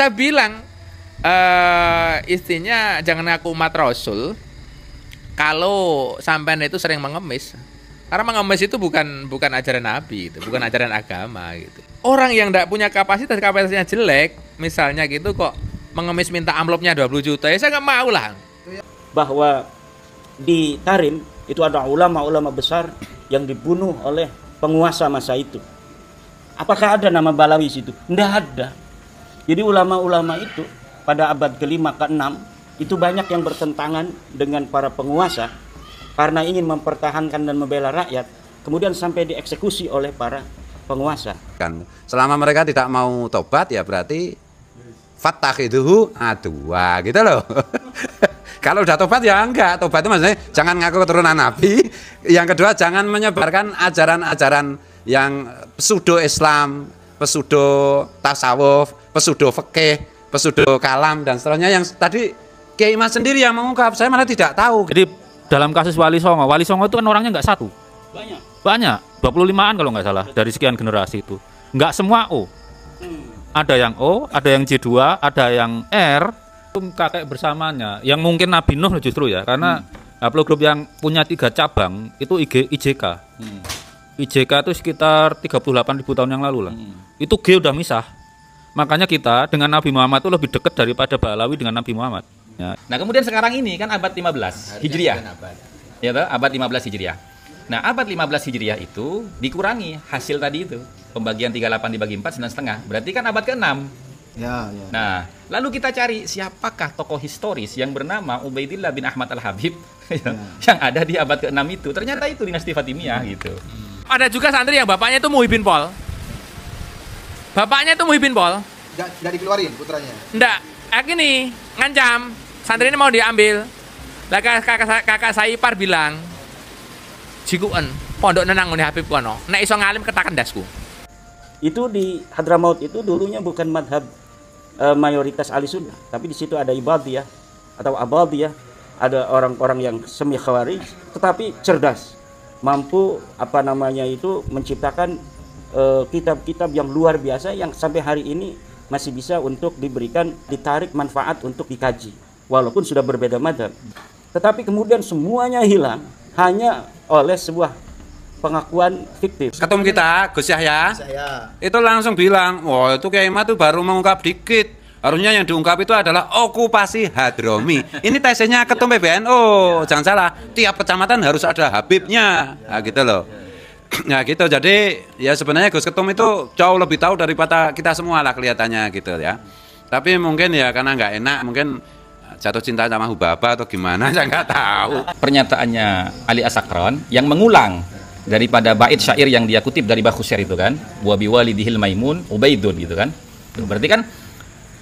saya bilang istinya jangan ngaku umat Rasul kalau sampean itu sering mengemis. Karena mengemis itu bukan ajaran Nabi, itu bukan ajaran agama gitu. Orang yang tidak punya kapasitasnya jelek, misalnya gitu kok mengemis minta amplopnya 20 juta, ya saya nggak mau lah. Bahwa di Tarim itu ada ulama-ulama besar yang dibunuh oleh penguasa masa itu. Apakah ada nama Balawi situ? Tidak ada. Jadi ulama-ulama itu pada abad ke-5 ke-6 itu banyak yang bertentangan dengan para penguasa karena ingin mempertahankan dan membela rakyat, kemudian sampai dieksekusi oleh para penguasa. Kan selama mereka tidak mau tobat ya berarti fattakhidhuhu adwa gitu loh. Kalau udah tobat ya enggak, tobat itu maksudnya jangan ngaku keturunan Nabi. Yang kedua jangan menyebarkan ajaran-ajaran yang pseudo Islam, pseudo tasawuf, pseudo fikih, pseudo kalam dan seterusnya yang tadi Kiai Mas sendiri yang mengungkap, saya malah tidak tahu. Jadi dalam kasus Wali Songo itu kan orangnya nggak satu. Banyak, 25-an kalau nggak salah dari sekian generasi itu. Nggak semua O. Ada yang O, ada yang J2, ada yang R. Kakek bersamanya, yang mungkin Nabi Nuh justru ya, karena haplogrup yang punya 3 cabang itu IJK. IJK itu sekitar 38.000 tahun yang lalu lah. Itu G udah misah. Makanya kita dengan Nabi Muhammad itu lebih dekat daripada Balawi dengan Nabi Muhammad. Ya. Nah kemudian sekarang ini kan abad 15 Hijriah, ya toh, abad 15 Hijriah. Nah abad 15 Hijriah itu dikurangi hasil tadi itu pembagian 38 dibagi 4 9,5, berarti kan abad ke-6. Ya. Nah lalu kita cari siapakah tokoh historis yang bernama Ubaidillah bin Ahmad Al-Habib yang ada di abad ke-6 itu. Ternyata itu dinasti Fatimiyah gitu. Ada juga santri yang bapaknya itu Muhyiddin Pol. Bapaknya itu Muhyiddin Pol. Nggak dikeluarin putranya? Nggak, gini, ngancam. Santri ini mau diambil. Lah kakak saya ipar bilang, "Jikuan, pondok nenang ngene Habib kono. Nek iso ngalim ketakan dasku." Itu di Hadramaut itu dulunya bukan madhab mayoritas ahli sunnah, tapi di situ ada ibadiyah atau abadiyah, ada orang-orang yang semi khawarij tetapi cerdas, mampu menciptakan kitab-kitab yang luar biasa yang sampai hari ini masih bisa untuk diberikan, ditarik manfaat untuk dikaji walaupun sudah berbeda madhab. Tetapi kemudian semuanya hilang hanya oleh sebuah pengakuan fiktif. Ketum kita Gus Yahya itu langsung bilang, wah itu Kiai Mat tuh baru mengungkap dikit, harusnya yang diungkap itu adalah okupasi Hadromi. Ini tesnya Ketum PBNU, jangan salah, tiap kecamatan harus ada Habibnya, nah, gitu loh. Nah gitu, jadi ya sebenarnya Gus Ketum itu jauh lebih tahu daripada kita semua lah kelihatannya gitu ya. Tapi mungkin ya karena nggak enak, mungkin jatuh cinta sama Hubaba atau gimana, saya nggak tahu. Pernyataannya Ali Asakron yang mengulang daripada bait syair yang dia kutip dari Bakhusyair itu kan, wa biwalidihil maimun ubaidun gitu kan. Berarti kan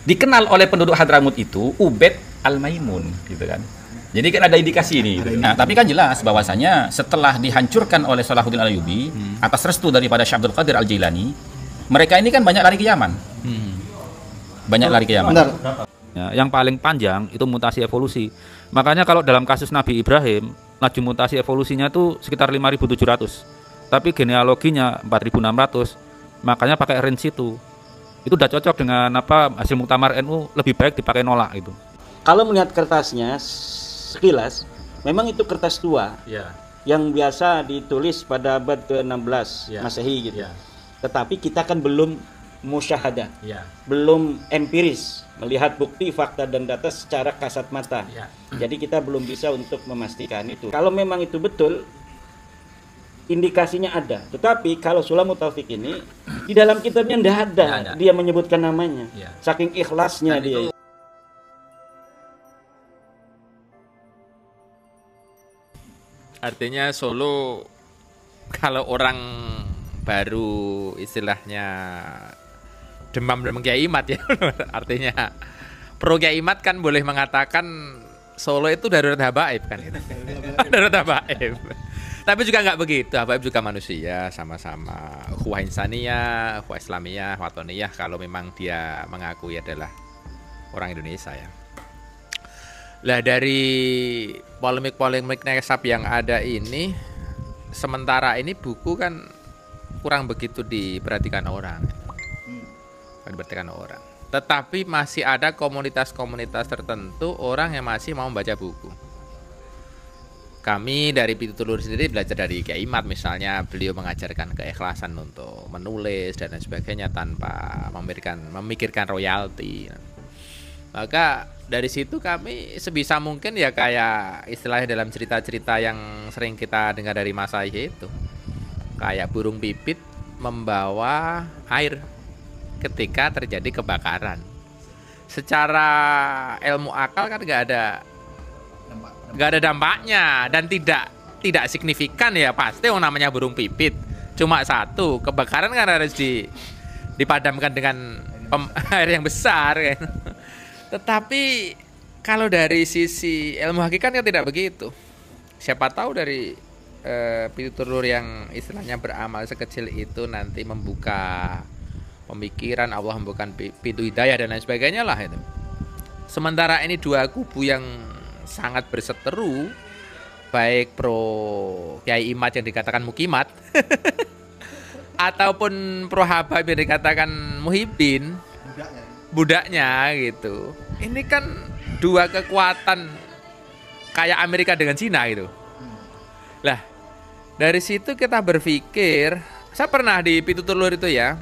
dikenal oleh penduduk Hadramut itu Ubaid al-Maimun gitu kan. Jadi kan ada indikasi ini. Gitu. Nah, tapi kan jelas bahwasanya setelah dihancurkan oleh Salahuddin Al-Ayyubi atas restu daripada Syekh Abdul Qadir Al-Jailani, mereka ini kan banyak lari ke Yaman. Banyak lari ke Yaman. Ya, yang paling panjang itu mutasi evolusi. Makanya kalau dalam kasus Nabi Ibrahim, laju mutasi evolusinya itu sekitar 5.700. Tapi genealoginya 4.600. Makanya pakai range itu. Itu udah cocok dengan hasil muktamar NU, lebih baik dipakai nolak itu. Kalau melihat kertasnya sekilas, memang itu kertas tua. Yang biasa ditulis pada abad ke-16 Masehi gitu. Tetapi kita kan belum musyahadah, belum empiris melihat bukti, fakta dan data secara kasat mata. Jadi kita belum bisa untuk memastikan itu. Kalau memang itu betul, indikasinya ada. Tetapi kalau Sulamut Taufik ini di dalam kitabnya tidak ada dia menyebutkan namanya. Saking ikhlasnya dia. Artinya Solo kalau orang baru istilahnya demam Kiai Mat ya. Artinya pro Kiai Mat kan boleh mengatakan Solo itu darurat habaib kan itu. Darurat habaib. Tapi juga nggak begitu, habaib juga manusia, sama-sama ukhuwah insaniyah, ukhuwah islamiyah, watoniyah kalau memang dia mengakui adalah orang Indonesia ya. Lah dari polemik-polemik nesab yang ada ini, sementara ini buku kan kurang begitu diperhatikan orang. Diperhatikan orang. Tetapi masih ada komunitas-komunitas tertentu orang yang masih mau membaca buku. Kami dari Pitutur sendiri belajar dari Kiai Imad misalnya, beliau mengajarkan keikhlasan untuk menulis dan lain sebagainya tanpa memikirkan royalti. Maka dari situ kami sebisa mungkin ya kayak istilahnya dalam cerita-cerita yang sering kita dengar dari Mas Ayhe itu, kayak burung pipit membawa air ketika terjadi kebakaran. Secara ilmu akal kan nggak ada dampaknya dan tidak signifikan ya, pasti yang namanya burung pipit cuma satu, kebakaran kan harus dipadamkan dengan air yang besar kan. Tetapi kalau dari sisi ilmu hakikat kan tidak begitu. Siapa tahu dari pitutur yang istilahnya beramal sekecil itu nanti membuka pemikiran, Allah membuka pintu hidayah dan lain sebagainya lah itu. Sementara ini dua kubu yang sangat berseteru, baik pro Kiai Imad yang dikatakan mukimat ataupun pro Habib yang dikatakan muhibin, budaknya gitu. Ini kan dua kekuatan kayak Amerika dengan Cina gitu. Lah, dari situ kita berpikir, saya pernah di Pitutur Luhur itu ya,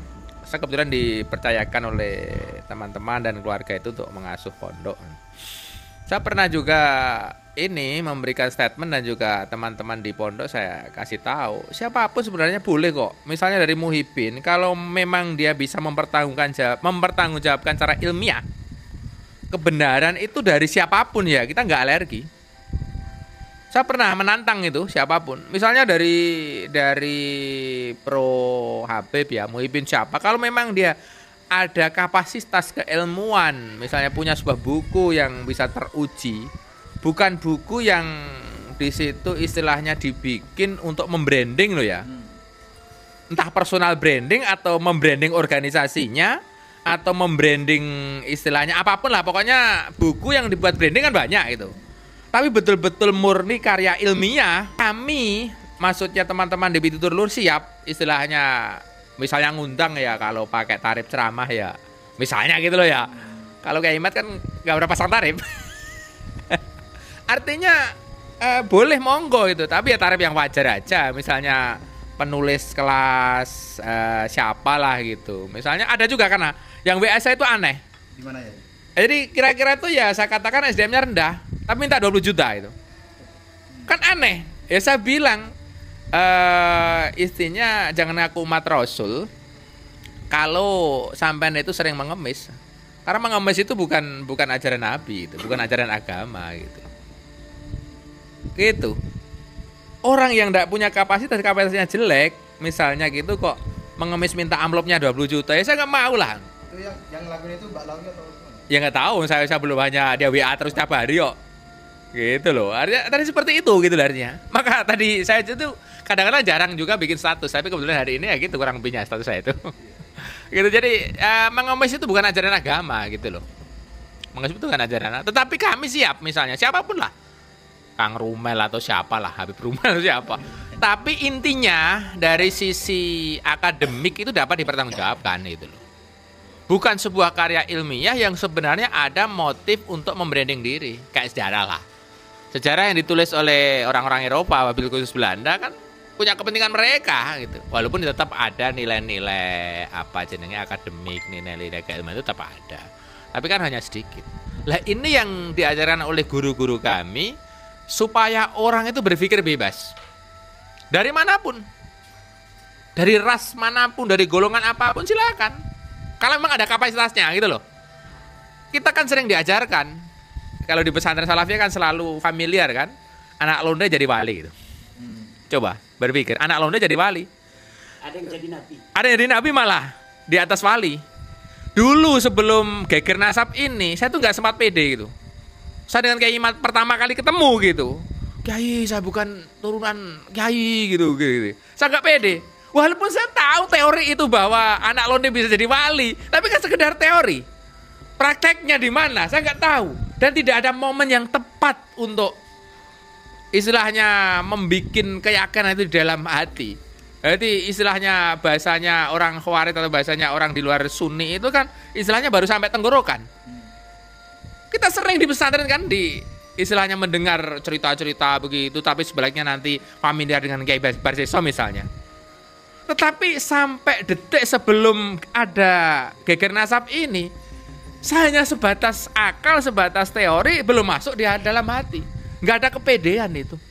saya kebetulan dipercayakan oleh teman-teman dan keluarga itu untuk mengasuh pondok. Saya pernah juga ini memberikan statement dan juga teman-teman di pondok saya kasih tahu, siapapun sebenarnya boleh kok. Misalnya dari muhibin, kalau memang dia bisa mempertanggungjawabkan secara ilmiah, kebenaran itu dari siapapun ya, kita nggak alergi. Saya pernah menantang itu siapapun. Misalnya dari pro Habib ya, muhibin siapa, kalau memang dia ada kapasitas keilmuan, misalnya punya sebuah buku yang bisa teruji, bukan buku yang di situ istilahnya dibikin untuk membranding loh ya, entah personal branding atau membranding organisasinya atau membranding istilahnya apapun lah, pokoknya buku yang dibuat branding kan banyak itu. Tapi betul-betul murni karya ilmiah, kami maksudnya teman-teman di Pitutur Luhur siap istilahnya. Misalnya ngundang ya, kalau pakai tarif ceramah ya, misalnya gitu loh ya. Kalau kayak Imad kan nggak berapa pasang tarif. Artinya boleh monggo itu, tapi ya tarif yang wajar aja. Misalnya penulis kelas siapa lah gitu. Misalnya ada juga karena yang WA saya itu aneh. Di mana ya? Jadi kira-kira tuh ya saya katakan SDM-nya rendah, tapi minta 20 juta itu. Kan aneh. Ya saya bilang, istinya jangan ngaku umat Rasul kalau sampean itu sering mengemis, karena mengemis itu bukan ajaran Nabi, itu bukan ajaran agama gitu. Orang yang tidak punya kapasitasnya jelek misalnya gitu kok mengemis minta amplopnya 20 juta, ya saya nggak mau lah. Itu yang ngelakuin itu Mbak Lawi atau gimana? Ya nggak tahu, saya belum, hanya dia WA terus tiap hari kok gitu loh. Artinya tadi seperti itu gitu artinya. Maka tadi saya itu kadang-kadang jarang juga bikin status, tapi kebetulan hari ini ya gitu kurang lebihnya status saya itu. Gitu. Jadi mengemis itu bukan ajaran agama gitu loh. Mengemis itu bukan ajaran. Tetapi kami siap misalnya siapapun lah, Kang Rumel atau siapalah, Habib Rumel atau siapa. Tapi intinya dari sisi akademik itu dapat dipertanggungjawabkan gitu loh. Bukan sebuah karya ilmiah yang sebenarnya ada motif untuk membranding diri, kayak sejarah lah. Sejarah yang ditulis oleh orang-orang Eropa, wabil khusus Belanda kan punya kepentingan mereka gitu. Walaupun tetap ada nilai-nilai apa jenengnya akademik, nilai-nilai keilmuan itu tetap ada. Tapi kan hanya sedikit. Lah ini yang diajarkan oleh guru-guru kami supaya orang itu berpikir bebas. Dari manapun. Dari ras manapun, dari golongan apapun silakan. Kalau memang ada kapasitasnya gitu loh. Kita kan sering diajarkan, kalau di pesantren Salafiyah kan selalu familiar kan, anak londe jadi wali gitu. Coba berpikir, anak londe jadi wali. Ada yang jadi nabi. Ada yang jadi nabi malah di atas wali. Dulu sebelum geger nasab ini, saya tuh nggak sempat pede gitu. Saya dengan Kiai Imad pertama kali ketemu gitu, Kiai saya bukan turunan Kiai gitu. Saya nggak pede. Walaupun saya tahu teori itu bahwa anak londe bisa jadi wali, tapi kan sekedar teori. Prakteknya di mana? Saya nggak tahu. Dan tidak ada momen yang tepat untuk istilahnya membikin keyakinan itu di dalam hati. Jadi istilahnya bahasanya orang Khawarij atau bahasanya orang di luar Sunni itu kan istilahnya baru sampai tenggorokan. Kita sering di pesantren kan di istilahnya mendengar cerita-cerita begitu, tapi sebaliknya nanti familiar dengan Kiai Barseso misalnya. Tetapi sampai detik sebelum ada geger nasab ini, saya hanya sebatas akal, sebatas teori, belum masuk di dalam hati. Nggak ada kepedean itu.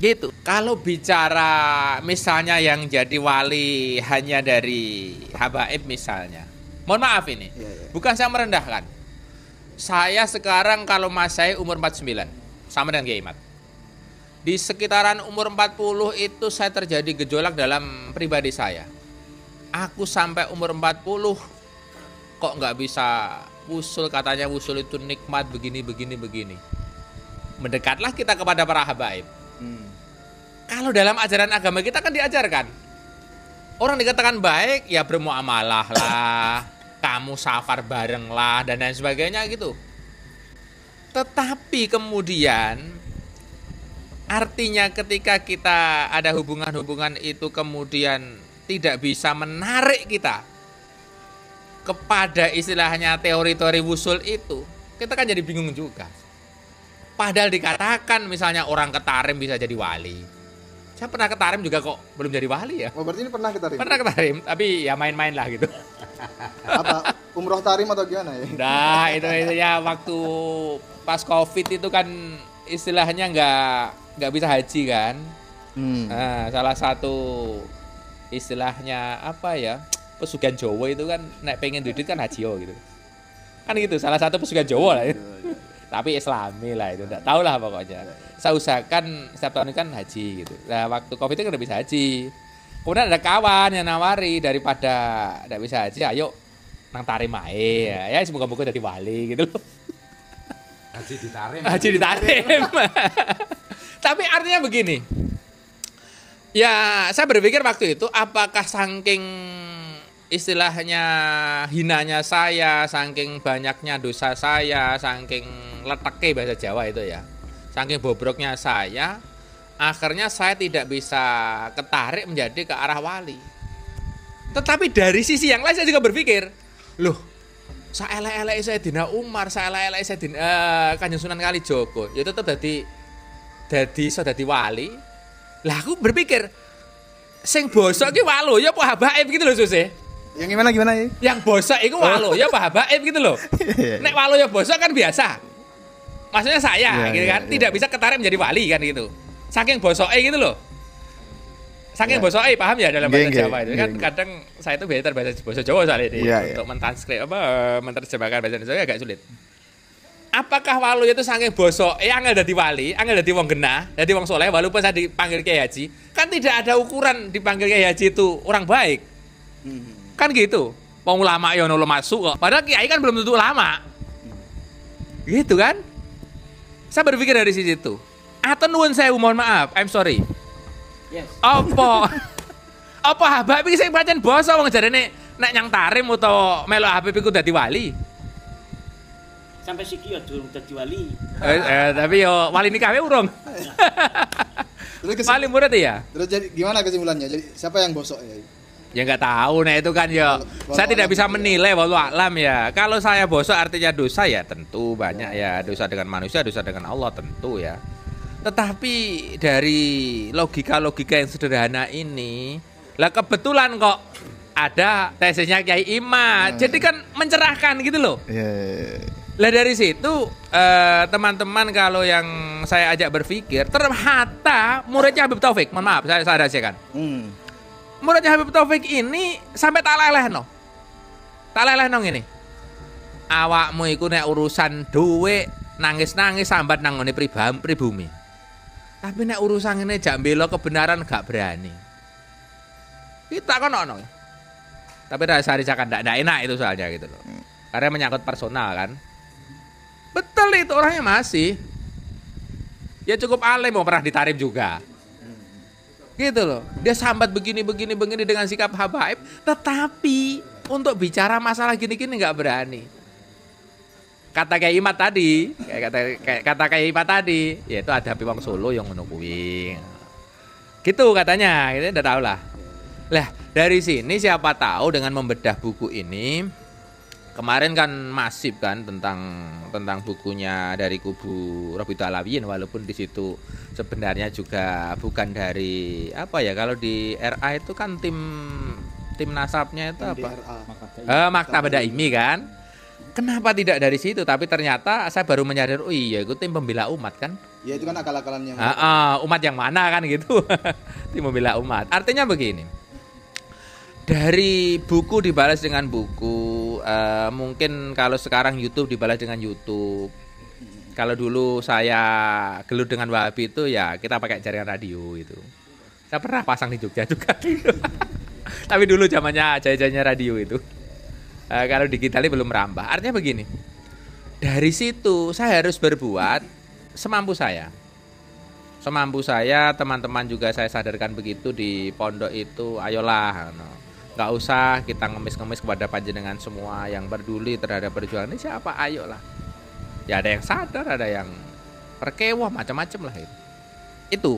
Gitu. Kalau bicara misalnya yang jadi wali hanya dari habaib misalnya. Mohon maaf ini. Bukan saya merendahkan. Saya sekarang kalau Mas saya umur 49 sama dengan Kiai Imat. Di sekitaran umur 40 itu saya terjadi gejolak dalam pribadi saya. Aku sampai umur 40 kok nggak bisa wusul, katanya wusul itu nikmat begini. Mendekatlah kita kepada para habaib. Kalau dalam ajaran agama kita kan diajarkan orang dikatakan baik ya bermuamalah lah, kamu safar bareng lah dan lain sebagainya gitu. Tetapi kemudian artinya ketika kita ada hubungan-hubungan itu kemudian tidak bisa menarik kita kepada istilahnya teori-teori wusul itu, kita kan jadi bingung juga. Padahal dikatakan misalnya orang ketarim bisa jadi wali. Saya pernah ketarim juga kok belum jadi wali ya. Oh berarti ini pernah ketarim? Pernah ketarim, tapi ya main-main lah gitu. Apa? Umroh tarim atau gimana ya? Nah itu ya waktu pas COVID itu kan istilahnya nggak bisa haji kan. Nah, salah satu istilahnya apa ya, pesugihan Jawa itu kan nek pengen duit kan haji gitu. Kan gitu, salah satu pesugihan Jawa lah ya. Tapi Islami lah itu, enggak tahu lah pokoknya. Saya usahakan setiap tahun kan haji gitu. Nah waktu COVID itu kan udah bisa haji. Kemudian ada kawan yang nawari daripada enggak bisa haji, ayo nang tarim ae. Ya semoga-moga jadi wali gitu loh. Haji ditarim. Tapi artinya begini. Ya saya berpikir waktu itu apakah saking istilahnya hinanya saya, saking banyaknya dosa saya, saking leteke bahasa Jawa itu ya, saking bobroknya saya, akhirnya saya tidak bisa ketarik menjadi ke arah wali. Tetapi dari sisi yang lain saya juga berpikir, loh, saya elek-elek Sayyidina Umar, saya elek-elek Sayyidina Kanjeng Sunan Kalijaga, ya tetap dadi wali. Lah aku berpikir, sing bosok ki walo ya apa habaib gitu loh Suse. Yang gimana ya? Yang bosok itu walo ya apa habaib gitu loh. Nek walo ya bosok kan biasa. Maksudnya saya gitu kan, tidak bisa ketarik menjadi wali kan gitu. Saking bosoknya gitu loh. Saking bosoknya paham ya dalam bahasa Jawa itu kan kadang saya itu biasa bahasa bahasa Jawa soalnya ini untuk mentranskrip menerjemahkan bahasa Indonesia agak sulit. Apakah walo itu saking bosoknya angel dadi wali, angel dadi wong genah, dadi wong soleh walaupun saya dipanggil Kiai Haji, kan tidak ada ukuran dipanggil Kiai Haji itu orang baik. Kan gitu. Wong ulama ya ono masuk kok. Padahal kiai kan belum tentu ulama. Gitu kan? Saya berpikir dari sisi itu. Atau nuwun saya mohon maaf, I'm sorry. Yes. Apa habib iki sing pancen basa wong jarene nek nyang tarim utawa melok habib iku dadi wali. Sampai siki ya durung dadi wali. Tapi yo wali nikah urung. Wali murid ya? Terus jadi gimana kesimpulannya? Jadi siapa yang bosok ya? Ya nggak tahu, nah itu kan ya saya tidak bisa menilai wallahu alam ya. Kalau saya bosok artinya dosa ya tentu banyak ya, dosa dengan manusia, dosa dengan Allah tentu ya. Tetapi dari logika-logika yang sederhana ini, lah kebetulan kok ada tesisnya Kiai Imat, jadi kan mencerahkan gitu loh. Lah dari situ teman-teman kalau yang saya ajak berpikir, ternyata muridnya Habib Taufik, mohon maaf saya rahasiakan. Muridnya Habib Taufik ini sampai tak lelehno ngene. Awakmu iku nek urusan duit nangis-nangis sambat nang ngene pribumi. Tapi nek urusan ngene jak mbela kebenaran gak berani. Kita kan ono. Tapi rasane cakan ndak enak itu soalnya gitu loh. Karena menyangkut personal kan. Betul itu orangnya masih. Ya cukup alim mau pernah ditarim juga. Gitu loh. Dia sambat begini dengan sikap habaib, tetapi untuk bicara masalah gini-gini nggak berani. Kata Kiai Imat tadi, kata Kiai Imat tadi, yaitu ada Habib wong Solo yang ngono kuwi. Gitu katanya, kita udah tahu lah. Lah, dari sini siapa tahu dengan membedah buku ini, kemarin kan masif kan tentang bukunya dari kubu Rabi'ah Alawiyin, walaupun di situ sebenarnya juga bukan dari apa ya, kalau di RA itu kan tim nasabnya itu apa? Maktab Daimi kan. Kenapa tidak dari situ? Tapi ternyata saya baru menyadari, oh iya itu tim pembela umat kan. Ya itu kan akal-akalannya. Umat yang mana kan gitu. Tim pembela umat. Artinya begini. Dari buku dibalas dengan buku, mungkin kalau sekarang YouTube dibalas dengan YouTube. Kalau dulu saya gelut dengan Wahabi itu ya kita pakai jaringan radio itu. Saya pernah pasang di Jogja juga gitu. Tapi dulu zamannya jaya-jayanya radio itu. Kalau digitalnya belum merambah. Artinya begini. Dari situ saya harus berbuat semampu saya. Semampu saya, teman-teman juga saya sadarkan begitu di pondok itu, ayolah, nggak usah kita ngemis-ngemis kepada panjenengan semua yang peduli terhadap perjuangan ini siapa, ayolah. Ya ada yang sadar, ada yang perkewah, macam-macam lah itu. Itu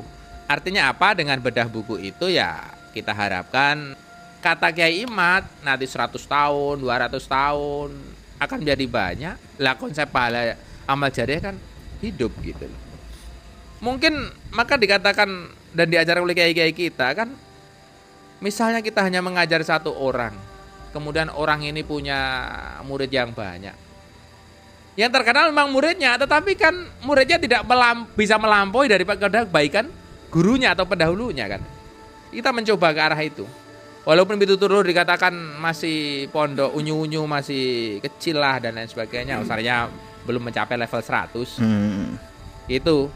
artinya apa? Dengan bedah buku itu ya kita harapkan kata Kiai Imad nanti 100 tahun, 200 tahun akan menjadi banyak. Lah konsep pahala amal jariah kan hidup gitu loh. Mungkin maka dikatakan dan diajarkan oleh kiai-kiai kita kan, misalnya kita hanya mengajar satu orang, kemudian orang ini punya murid yang banyak. Yang terkenal memang muridnya, tetapi kan muridnya tidak bisa melampaui daripada kebaikan gurunya atau pendahulunya kan. Kita mencoba ke arah itu. Walaupun Pituturur dikatakan masih pondok unyu-unyu, masih kecil lah dan lain sebagainya, usahanya belum mencapai level 100. Itu.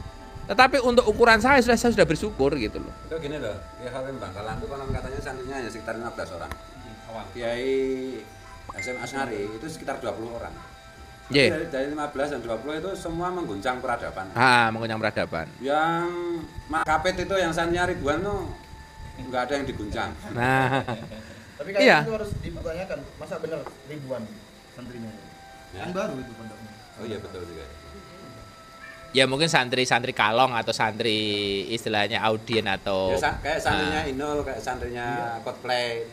Tetapi untuk ukuran saya sudah bersyukur gitu loh. Itu gini loh, ya Habib Bangkalan itu konon katanya santrinya hanya sekitar 15 orang. Kiai Hasyim Asy'ari itu sekitar 20 orang. Yeah. Dari 15 dan 20 itu semua mengguncang peradaban. Mengguncang peradaban. Yang Makapit itu yang santrinya ribuan tuh nggak ada yang diguncang. Nah, tapi kayaknya itu harus dipertanyakan, masa benar ribuan santrinya? Ya. Kan baru itu pondoknya. Oh iya betul juga. Ya mungkin santri kalong atau santri istilahnya audien atau ya, kayak santrinya Inul, kayak santrinya Coldplay,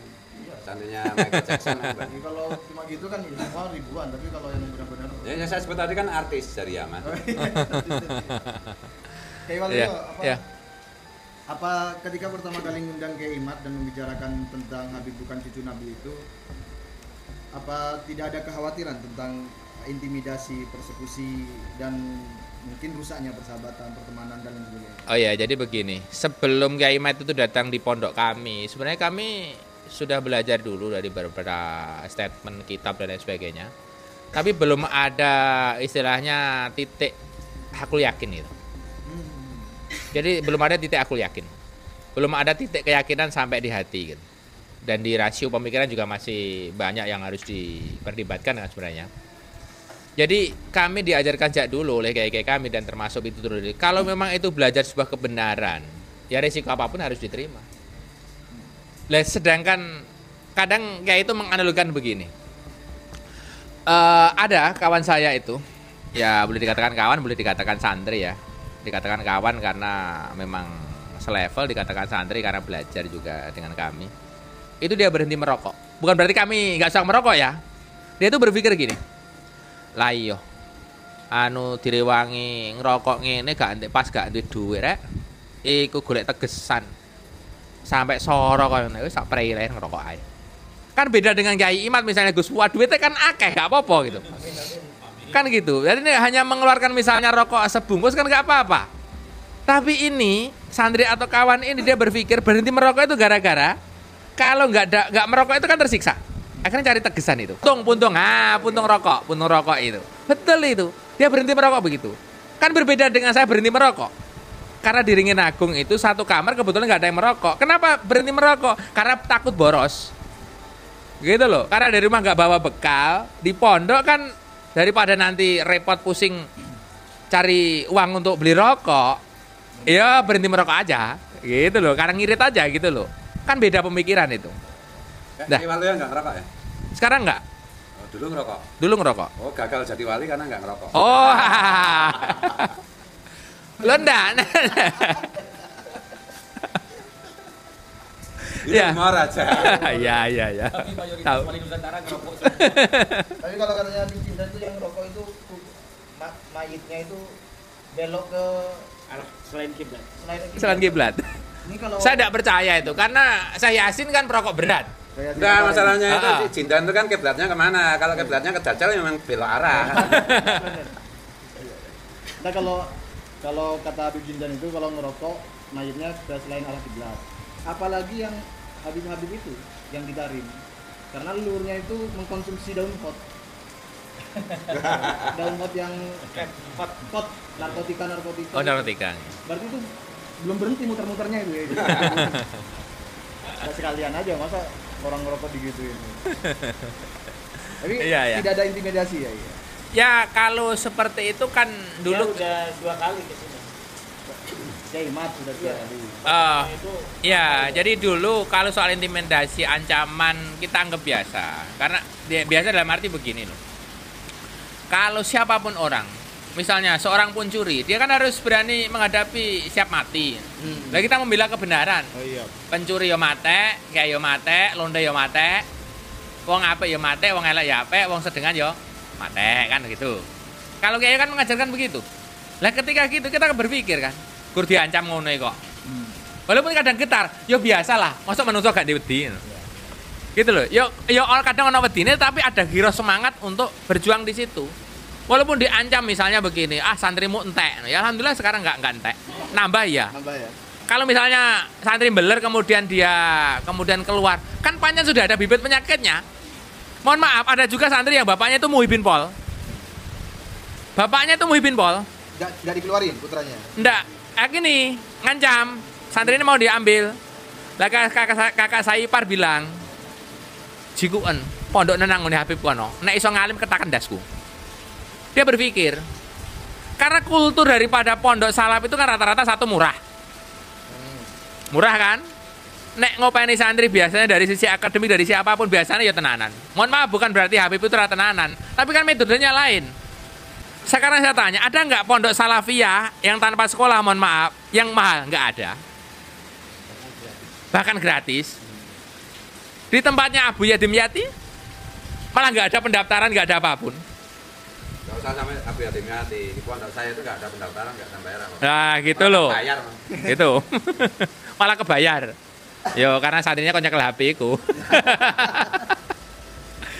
santrinya Michael Jackson. Kalau cuma gitu kan semua ribuan, tapi kalau yang benar-benar yang saya sebut tadi kan artis dari Yaman. Kayak Wali apa? Ya. Apa ketika pertama kali ngundang Kiai Imad dan membicarakan tentang Habib bukan cucu Nabi itu, apa tidak ada kekhawatiran tentang intimidasi, persekusi dan mungkin rusaknya persahabatan, pertemanan dan lain sebagainya? Oh ya, jadi begini, sebelum Kiai Imad itu datang di pondok kami, sebenarnya kami sudah belajar dulu dari beberapa statement kitab dan lain sebagainya. Tapi belum ada istilahnya titik aku yakin itu. Jadi belum ada titik aku yakin. Belum ada titik keyakinan sampai di hati gitu. Dan di rasio pemikiran juga masih banyak yang harus diperdebatkan kan sebenarnya. Jadi kami diajarkan sejak dulu oleh kiai-kiai kami dan termasuk itu dulu. Kalau memang itu belajar sebuah kebenaran, ya risiko apapun harus diterima. Sedangkan kadang kiai itu menganalogikan begini. Ada kawan saya itu, ya boleh dikatakan kawan, boleh dikatakan santri ya. Dikatakan kawan karena memang selevel, dikatakan santri karena belajar juga dengan kami. Itu dia berhenti merokok. Bukan berarti kami nggak usah merokok ya. Dia tuh berpikir gini, lah iyo, direwangi ngerokok ngene gak entek pas gak duwe duit rek. Iku golek tegesan. Sampai soro koyo ngene wis sak preile ngerokok ae. Kan beda dengan Kiai Imad misalnya Gus Fuad duitnya kan akeh gak apa-apa gitu. Kan gitu. Jadi ini hanya mengeluarkan misalnya rokok sebungkus kan nggak apa-apa. Tapi ini santri atau kawan ini dia berpikir berhenti merokok itu gara-gara kalau nggak merokok itu kan tersiksa. Akhirnya cari tegesan itu. Puntung rokok itu. Betul itu. Dia berhenti merokok begitu. Kan berbeda dengan saya berhenti merokok. Karena di Ringin Agung itu satu kamar kebetulan nggak ada yang merokok. Kenapa berhenti merokok? Karena takut boros. Gitu loh. Karena dari rumah nggak bawa bekal, di pondok kan daripada nanti repot pusing cari uang untuk beli rokok, ya berhenti merokok aja, gitu loh. Karena ngirit aja gitu loh. Kan beda pemikiran itu. Jadi wali yang nggak ngerokok ya? Sekarang nggak? Oh, dulu ngerokok. Dulu ngerokok. Oh, gagal jadi wali karena nggak ngerokok. Oh, lo enggak. Iya. Humor aja. Iya. Tapi mayoritas Tahu. wali Nusantara ngerokok. Tapi kalau katanya Habib Jindan itu yang rokok itu mayitnya itu belok ke Selain kiblat. Selain kiblat. Ini kalau Saya tidak percaya itu karena saya Yasin kan perokok berat. kayak Enggak, kemarin. masalahnya itu Ah. si Jindan itu kan kiblatnya kemana? Kalau kiblatnya ke Dajjal memang belok arah. Nah kalau kata Habib Jindan itu kalau ngerokok mayitnya ke selain arah kiblat. Apalagi yang Habib itu yang ditarim. Karena leluhurnya itu mengkonsumsi daun pot. Daun pot yang pot narkotika. Oh, narkotika. Berarti itu belum berhenti muter-muternya itu ya. Nah, sekalian aja masa orang ngerokok digituin. Tapi Iya. tidak ada intimidasi ya. Iya. Ya kalau seperti itu kan dulu udah 2 kali ke sini. Imat sudah 2 kali. ya jadi dulu kalau soal intimidasi ancaman kita anggap biasa karena biasa dalam arti begini loh. Kalau siapapun orang, misalnya seorang pencuri, dia kan harus berani menghadapi siap mati. Lah kita membela kebenaran. Oh iya. Pencuri yo mate, kayak yo mate, londe yo mate, wong apik yo mate, wong elek ya apik, wong sedengan yo mate, kan gitu. Kalau kayak kan mengajarkan begitu. Lah ketika gitu kita berpikir kan, kur diancam ngono kok. Walaupun kadang getar, yo biasalah, masa manusia gak diwedi. Gitu loh. Yo kadang ono wedine tapi ada giro semangat untuk berjuang di situ. Walaupun diancam misalnya begini, santrimu entek. Ya alhamdulillah sekarang enggak entek. Nambah ya. Kalau misalnya santri beler kemudian keluar, kan panjang sudah ada bibit penyakitnya. Mohon maaf, ada juga santri yang bapaknya itu Muhyiddin Pol. Bapaknya itu Muhyiddin Pol. Enggak dikeluarin putranya. Enggak, gini, ngancam. Santri ini mau diambil. Lah kakak saya ipar bilang, "Jikuan, pondok nenang ngene Habib kono. Nek iso ngalim ketaken dasku." Dia berpikir, karena kultur daripada pondok salaf itu kan rata-rata satu murah. Murah kan? Nek ngopeni santri biasanya dari sisi akademik, dari sisi apapun biasanya ya tenanan. Mohon maaf, bukan berarti Habib itu tenanan. Tapi kan metodenya lain. Sekarang saya tanya, ada nggak pondok salafiyah yang tanpa sekolah, mohon maaf, yang mahal? Nggak ada. Bahkan gratis. Di tempatnya Abu Yadim Yati, malah nggak ada pendaftaran, nggak ada apapun. Enggak usah sampai Abu Yatim Yati. Di pondok saya itu enggak ada pendaftaran, enggak sampai bayar. Nah gitu loh. Bayar. Gitu. Malah kebayar. Yo karena santrinya kok nyekel HP ku.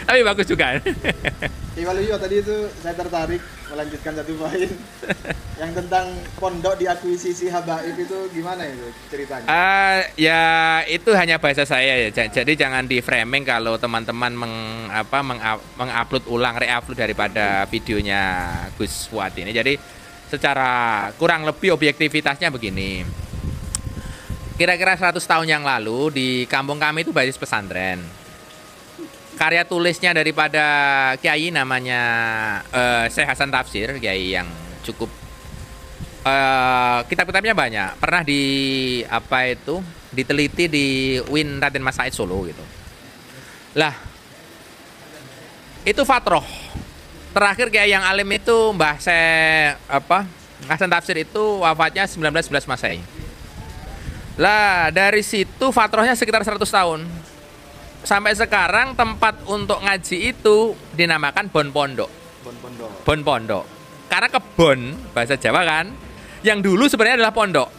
Tapi bagus juga. Iwaluyo tadi itu saya tertarik melanjutkan satu poin yang tentang pondok diakuisisi habaib itu gimana itu ceritanya? Ya itu hanya bahasa saya ya. Jadi jangan di framing kalau teman-teman mengupload ulang, reupload daripada videonya Gus Fuad ini. Jadi secara kurang lebih objektivitasnya begini. Kira-kira 100 tahun yang lalu di kampung kami itu basis pesantren. Karya tulisnya daripada kiai namanya Syekh Hasan Tafsir, kiai yang cukup kitab-kitabnya banyak. Pernah diteliti di UIN Raden Mas Said Solo gitu. Lah itu fatroh. Terakhir kiai yang alim itu Mbah Syekh Hasan Tafsir itu wafatnya 1911 Masehi. Lah dari situ fatrohnya sekitar 100 tahun. Sampai sekarang tempat untuk ngaji itu dinamakan Bon Pondok. Bon Pondok. Karena kebon bahasa Jawa kan, yang dulu sebenarnya adalah pondok.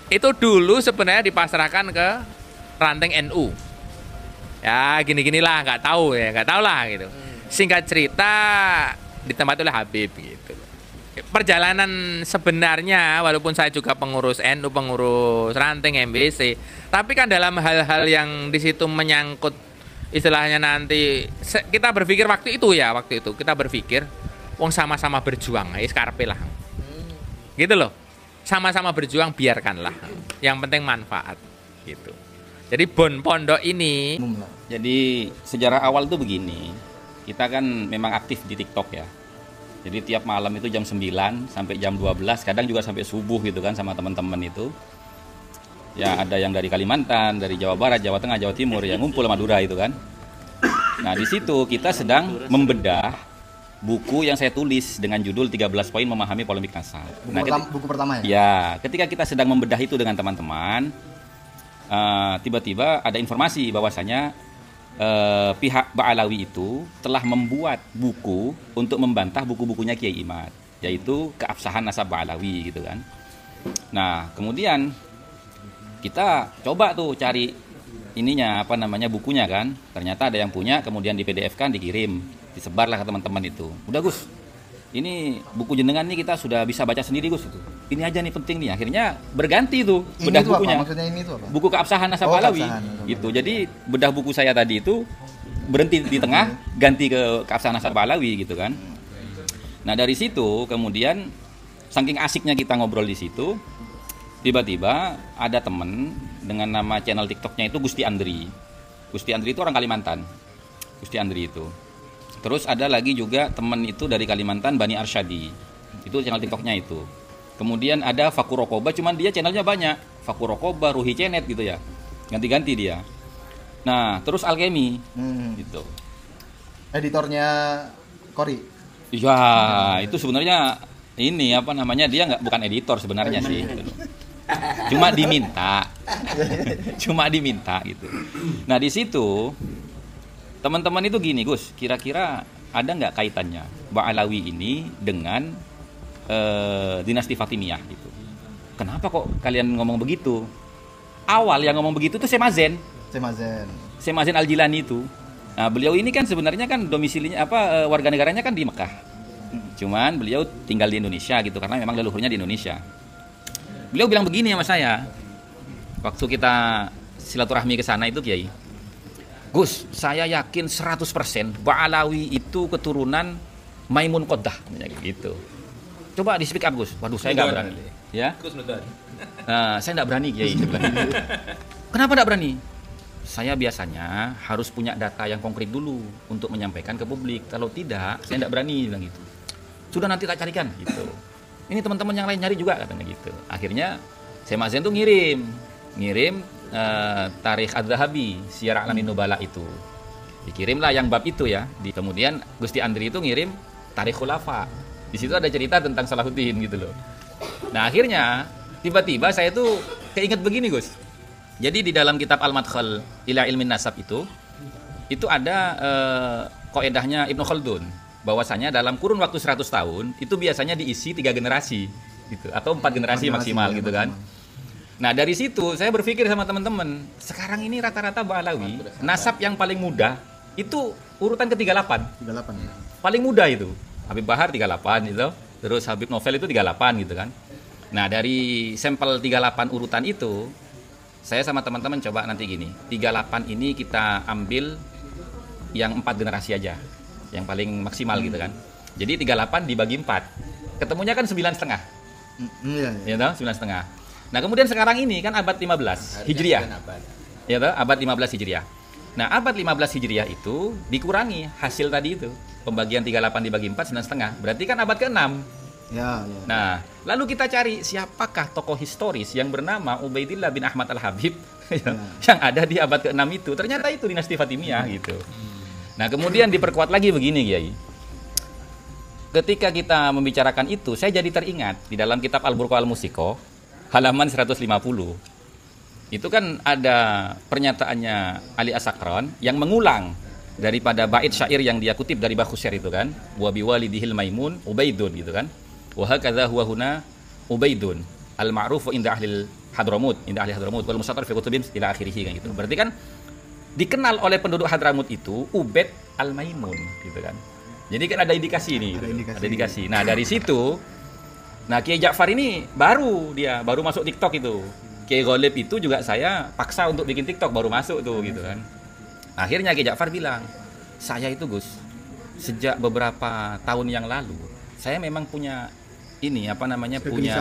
Itu dulu sebenarnya dipasrahkan ke ranting NU. Ya gini-ginilah, nggak tahu lah gitu. Singkat cerita ditempati oleh Habib gitu. Perjalanan sebenarnya walaupun saya juga pengurus NU, pengurus ranting MBC, tapi kan dalam hal-hal yang di situ menyangkut istilahnya nanti kita berpikir waktu itu kita berpikir wong sama-sama berjuang, karepe lah. Gitu loh. Sama-sama berjuang biarkanlah. Yang penting manfaat gitu. Jadi Bon Pondok ini Jadi sejarah awal tuh begini. Kita kan memang aktif di TikTok ya. Jadi tiap malam itu jam 9 sampai jam 12, kadang juga sampai subuh gitu kan sama teman-teman itu. Ya ada yang dari Kalimantan, dari Jawa Barat, Jawa Tengah, Jawa Timur, yang ngumpul Madura itu kan. Nah di situ kita sedang membedah buku yang saya tulis dengan judul 13 poin memahami polemik nasab. Buku pertama ya? Ya, ketika kita sedang membedah itu dengan teman-teman, tiba-tiba ada informasi bahwasanya pihak Ba'alawi itu telah membuat buku untuk membantah buku-bukunya Kiai Imad, yaitu Keabsahan Nasab Ba'alawi gitu kan. Nah, kemudian kita coba tuh cari ininya apa namanya bukunya kan. Ternyata ada yang punya, kemudian di PDF-kan, dikirim, disebarlah ke teman-teman itu. Udah Gus, ini buku jenengan nih kita sudah bisa baca sendiri Gus itu. Ini aja nih penting nih. Akhirnya berganti tuh bedah bukunya. Maksudnya ini tuh apa? Buku Keabsahan Nasab Ba'alawi. Gitu. Jadi bedah buku saya tadi itu berhenti di tengah, ganti ke Keabsahan Nasab Ba'alawi gitu kan. Nah, dari situ kemudian saking asiknya kita ngobrol di situ, tiba-tiba ada temen dengan nama channel TikToknya itu Gusti Andri. Gusti Andri itu orang Kalimantan. Gusti Andri itu. Terus ada lagi juga teman itu dari Kalimantan, Bani Arsyadi. Itu channel TikToknya itu. Kemudian ada Fakurokoba, cuman dia channelnya banyak. Fakurokoba, Ruhi Cenet gitu ya. Ganti-ganti dia. Nah, terus Alkemi gitu. Editornya Kori. Iya, itu sebenarnya ini apa namanya, dia bukan editor sebenarnya sih. Gitu. Cuma diminta gitu. Nah, di situ teman-teman itu gini Gus, kira-kira ada nggak kaitannya Ba'alawi ini dengan dinasti Fatimiyah gitu? Kenapa kok kalian ngomong begitu? Awal yang ngomong begitu tuh Semazen Al-Jilani itu. Nah, beliau ini kan sebenarnya kan domisilinya warga negaranya kan di Mekah. Cuman beliau tinggal di Indonesia gitu karena memang leluhurnya di Indonesia. Beliau bilang begini sama saya waktu kita silaturahmi ke sana itu, Kiai. Gus, saya yakin 100% Ba'alawi itu keturunan Maimun Qoddah gitu. Coba di speak up Gus. Waduh, saya nggak berani. Ya? Nah, saya nggak berani, Kiai. Kenapa nggak berani? Saya biasanya harus punya data yang konkret dulu untuk menyampaikan ke publik. Kalau tidak, saya nggak berani bilang gitu. Sudah nanti tak carikan gitu. Ini teman-teman yang lain nyari juga katanya gitu. Akhirnya Semazen tuh ngirim Tarikh Adz-Dzahabi, Syiar A'lamin Nubala itu. Dikirimlah yang bab itu ya. Kemudian Gusti Andri itu ngirim Tarikh Khulafa. Di situ ada cerita tentang Salahuddin gitu loh. Nah, akhirnya tiba-tiba saya tuh keinget begini Gus. Jadi di dalam kitab Al-Madkhal ila Ilmin Nasab itu ada kaidahnya Ibnu Khaldun, bahwasanya dalam kurun waktu 100 tahun itu biasanya diisi 3 generasi gitu, atau 4 generasi maksimal gitu kan. Nah, dari situ saya berpikir sama teman-teman, sekarang ini rata-rata Ba'alawi nasab yang paling muda itu urutan ke-38. 38 ya. Paling muda itu. Habib Bahar 38 gitu. Terus Habib Novel itu 38 gitu kan. Nah, dari sampel 38 urutan itu saya sama teman-teman coba nanti gini. 38 ini kita ambil yang 4 generasi aja. Yang paling maksimal gitu kan. Jadi 38 dibagi 4. Ketemunya kan 9,5. Iya toh, 9,5. Nah, kemudian sekarang ini kan abad 15 Hijriah. Ya toh, abad 15 Hijriah. Nah, abad 15 Hijriah itu dikurangi hasil tadi itu. Pembagian 38 dibagi 4, 9,5. Berarti kan abad ke-6. Ya. Nah, lalu kita cari siapakah tokoh historis yang bernama Ubaidillah bin Ahmad Al-Habib yang ada di abad ke-6 itu. Ternyata itu dinasti Fatimiyah gitu. Nah, kemudian diperkuat lagi begini, Kiai. Ketika kita membicarakan itu, saya jadi teringat di dalam kitab Al-Burqa Al-Musiko, halaman 150. Itu kan ada pernyataannya Ali As-Sakran yang mengulang daripada bait syair yang dia kutip dari Bakhusyair itu kan, wa biwalidihil maimun ubaidun gitu kan. Wa hakadza huwa huna ubaidun al-ma'ruf inda ahli Hadramut wal musatar fi kutubim ila akhirih kan gitu. Berarti kan dikenal oleh penduduk Hadramut itu Ubaid al-Maimun gitu kan. Jadi kan ada indikasi ini gitu. Ada indikasi. Nah, dari situ Kiai Ja'far ini baru masuk TikTok itu. Kiai Ghalib itu juga saya paksa untuk bikin TikTok, baru masuk tuh gitu kan. Akhirnya Kiai Ja'far bilang, saya itu Gus, sejak beberapa tahun yang lalu, saya memang punya ini punya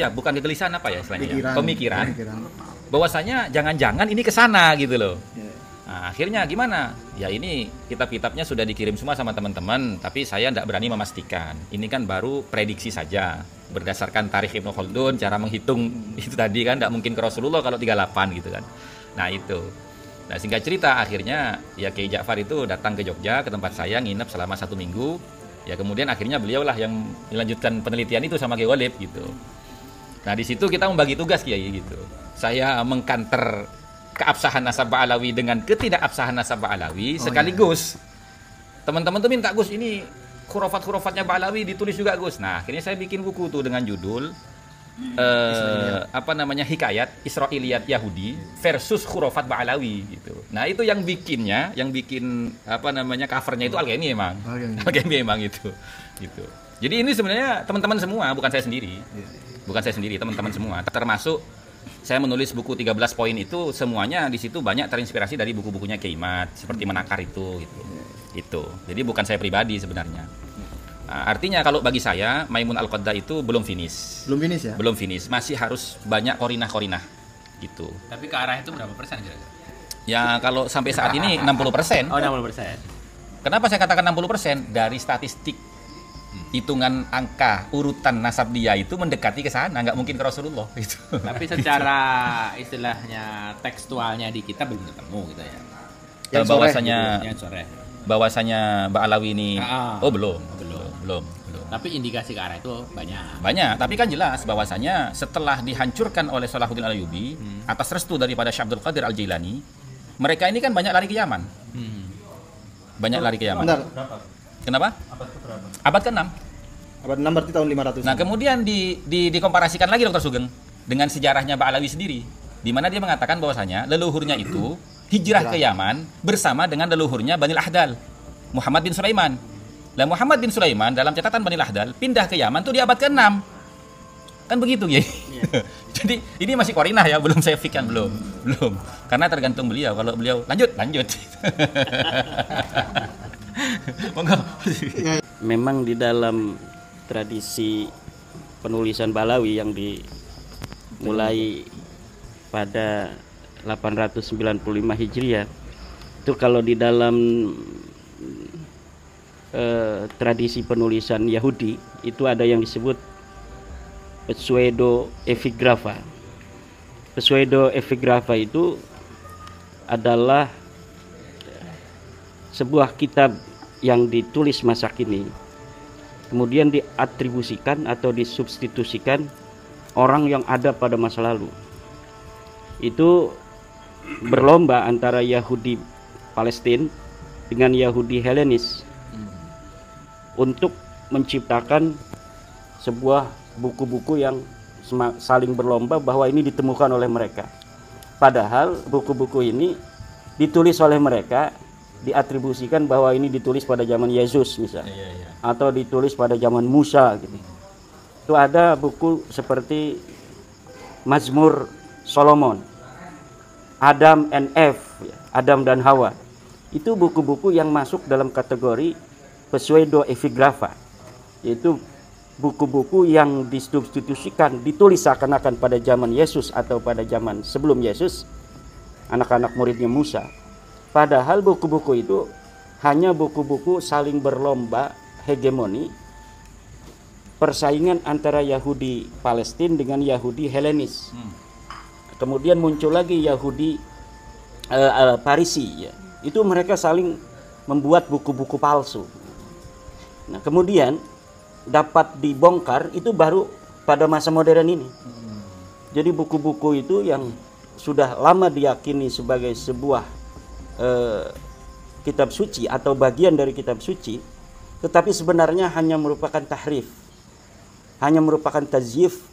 bukan kegelisahan apa ya istilahnya, pemikiran. Bahwasanya jangan-jangan ini kesana gitu loh. Nah, akhirnya gimana? Ya ini kitab-kitabnya sudah dikirim semua sama teman-teman, tapi saya tidak berani memastikan. Ini kan baru prediksi saja berdasarkan tarikh Ibnu Khaldun, cara menghitung itu tadi kan tidak mungkin ke Rasulullah kalau 38 gitu kan. Nah itu. Nah, singkat cerita akhirnya ya Kiai Ja'far itu datang ke Jogja ke tempat saya, nginep selama 1 minggu. Ya kemudian akhirnya beliaulah yang melanjutkan penelitian itu sama Kiai Ghalib gitu. Nah, di situ kita membagi tugas Kiai gitu. Saya mengkanter keabsahan nasab Ba'alawi dengan ketidakabsahan nasab Ba'alawi sekaligus. Teman-teman tuh minta, Gus, ini khurafat-khurafatnya Ba'alawi ditulis juga, Gus. Nah, akhirnya saya bikin buku tuh dengan judul Hikayat Israiliyat Yahudi versus khurafat Ba'alawi gitu. Nah, itu yang bikin covernya itu Al-Ghaimi emang. Al-Ghaimi emang itu. Gitu. Jadi ini sebenarnya teman-teman semua, bukan saya sendiri. Bukan saya sendiri, teman-teman semua. Termasuk saya menulis buku 13 poin itu semuanya di situ banyak terinspirasi dari buku-bukunya Kiai Imad seperti Menakar itu gitu. Itu. Jadi bukan saya pribadi sebenarnya. Nah, artinya kalau bagi saya Maimun Al-Qadda itu belum finish. Belum finish ya? Belum finish, masih harus banyak korinah-korinah gitu. Tapi ke arah itu berapa persen kira-kira? Ya kalau sampai saat ini 60%. Oh, 60%. Kenapa saya katakan 60%? Dari statistik hitungan angka urutan nasab dia itu mendekati ke sana, nggak mungkin ke Rasulullah gitu. Tapi secara istilahnya tekstualnya di kita belum ketemu gitu ya. Bahwasanya Ba'alawi ini belum. Tapi indikasi ke arah itu banyak. Tapi kan jelas bahwasanya setelah dihancurkan oleh Salahuddin Al-Ayyubi atas restu daripada Syekh Abdul Qadir Al-Jailani, mereka ini kan banyak lari ke Yaman. Banyak lari ke Yaman. Bentar. Kenapa? Abad ke-6. Abad 6 berarti tahun 500. Nah, kemudian dikomparasikan lagi Dr. Sugeng dengan sejarahnya Ba'alawi sendiri, di mana dia mengatakan bahwasanya leluhurnya itu hijrah ke Yaman bersama dengan leluhurnya Bani Al-Ahdal, Muhammad bin Sulaiman. Lah Muhammad bin Sulaiman dalam catatan Bani Al-Ahdal pindah ke Yaman tuh di abad ke-6. Kan begitu ya. Jadi ini masih korinah ya, belum saya fikirkan belum. Karena tergantung beliau. Kalau beliau lanjut. Monggo. Memang di dalam tradisi penulisan Ba'alawi yang dimulai pada 895 Hijriah itu, kalau di dalam tradisi penulisan Yahudi itu ada yang disebut pseudoepigrapha. Pseudoepigrapha itu adalah sebuah kitab yang ditulis masa kini kemudian diatribusikan atau disubstitusikan orang yang ada pada masa lalu. Itu berlomba antara Yahudi Palestina dengan Yahudi Helenis untuk menciptakan sebuah buku-buku yang saling berlomba bahwa ini ditemukan oleh mereka. Padahal buku-buku ini ditulis oleh mereka, diatribusikan bahwa ini ditulis pada zaman Yesus misalnya, atau ditulis pada zaman Musa gitu. Itu ada buku seperti Mazmur Solomon, Adam and Eve, Adam dan Hawa. Itu buku-buku yang masuk dalam kategori pseudoepigrapha, yaitu buku-buku yang disubstitusikan, ditulis seakan-akan pada zaman Yesus atau pada zaman sebelum Yesus, anak-anak muridnya Musa. Padahal buku-buku itu hanya buku-buku saling berlomba hegemoni, persaingan antara Yahudi Palestina dengan Yahudi Helenis. Kemudian muncul lagi Yahudi Parisi, ya. Itu mereka saling membuat buku-buku palsu. Nah, kemudian dapat dibongkar itu baru pada masa modern ini. Jadi buku-buku itu yang sudah lama diyakini sebagai sebuah kitab suci atau bagian dari kitab suci, tetapi sebenarnya hanya merupakan tahrif, hanya merupakan tazyif,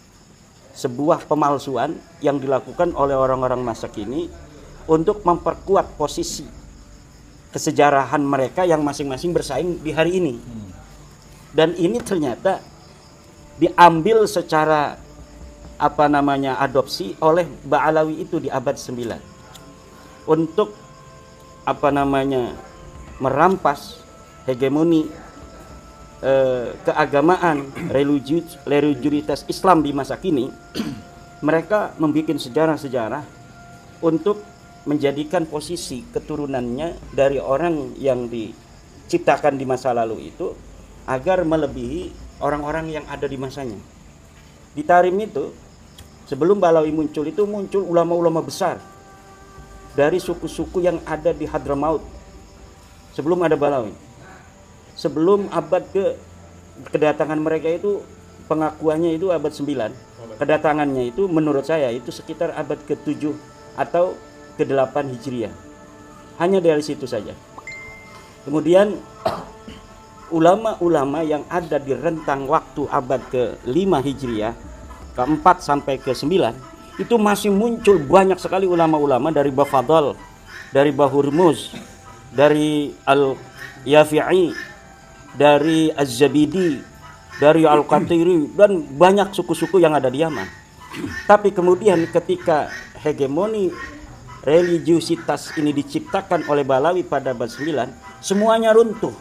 sebuah pemalsuan yang dilakukan oleh orang-orang masa kini untuk memperkuat posisi kesejarahan mereka yang masing-masing bersaing di hari ini. Dan ini ternyata diambil secara adopsi oleh Ba'alawi itu di abad 9 untuk merampas hegemoni keagamaan, religiusitas Islam di masa kini. Mereka membuat sejarah-sejarah untuk menjadikan posisi keturunannya dari orang yang diciptakan di masa lalu itu agar melebihi orang-orang yang ada di masanya. Di Tarim itu, sebelum Ba'alawi muncul itu muncul ulama-ulama besar dari suku-suku yang ada di Hadramaut sebelum ada Ba'alawi. Sebelum abad kedatangan mereka itu pengakuannya itu abad 9. Kedatangannya itu menurut saya itu sekitar abad ke-7 atau ke-8 Hijriah. Hanya dari situ saja. Kemudian ulama-ulama yang ada di rentang waktu abad ke-5 Hijriah, ke-4 sampai ke-9, itu masih muncul banyak sekali ulama-ulama dari Bafadal, dari Bahurmuz, dari Al-Yafi'i, dari Az-Zabidi, dari Al-Qatiri, dan banyak suku-suku yang ada di Yaman. Tapi kemudian ketika hegemoni religiusitas ini diciptakan oleh Balawi pada abad 9, semuanya runtuh.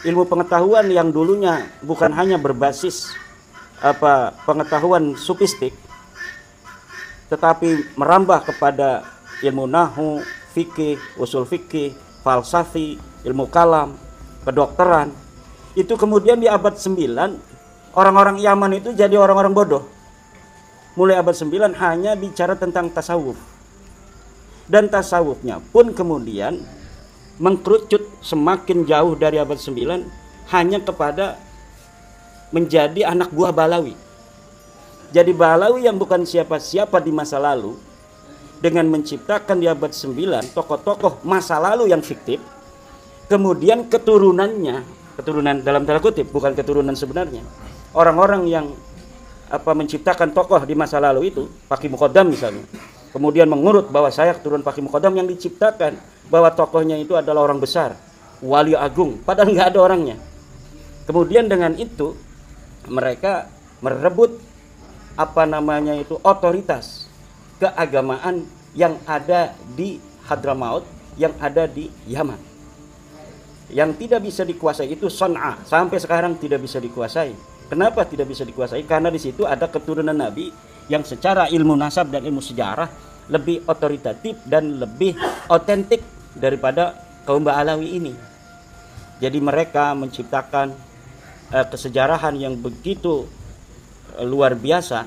Ilmu pengetahuan yang dulunya bukan hanya berbasis pengetahuan sufistik, tetapi merambah kepada ilmu nahwu, fikih, usul fikih, falsafi, ilmu kalam, kedokteran. Itu kemudian di abad 9 orang-orang Yaman itu jadi orang-orang bodoh. Mulai abad 9 hanya bicara tentang tasawuf. Dan tasawufnya pun kemudian mengkerucut semakin jauh dari abad 9 hanya kepada menjadi anak buah Balawi. Jadi Balawi yang bukan siapa-siapa di masa lalu dengan menciptakan di abad 9 tokoh-tokoh masa lalu yang fiktif, kemudian keturunannya, keturunan dalam tanda kutip, bukan keturunan sebenarnya, orang-orang yang menciptakan tokoh di masa lalu itu, Faqih Muqaddam misalnya, kemudian mengurut bahwa saya keturunan Faqih Muqaddam yang diciptakan, bahwa tokohnya itu adalah orang besar, wali agung, padahal nggak ada orangnya. Kemudian dengan itu mereka merebut otoritas keagamaan yang ada di Hadramaut, yang ada di Yaman. Yang tidak bisa dikuasai itu Son'a, sampai sekarang tidak bisa dikuasai. Kenapa tidak bisa dikuasai? Karena di situ ada keturunan Nabi yang secara ilmu nasab dan ilmu sejarah lebih otoritatif dan lebih otentik daripada kaum Ba'alawi ini. Jadi mereka menciptakan kesejarahan yang begitu luar biasa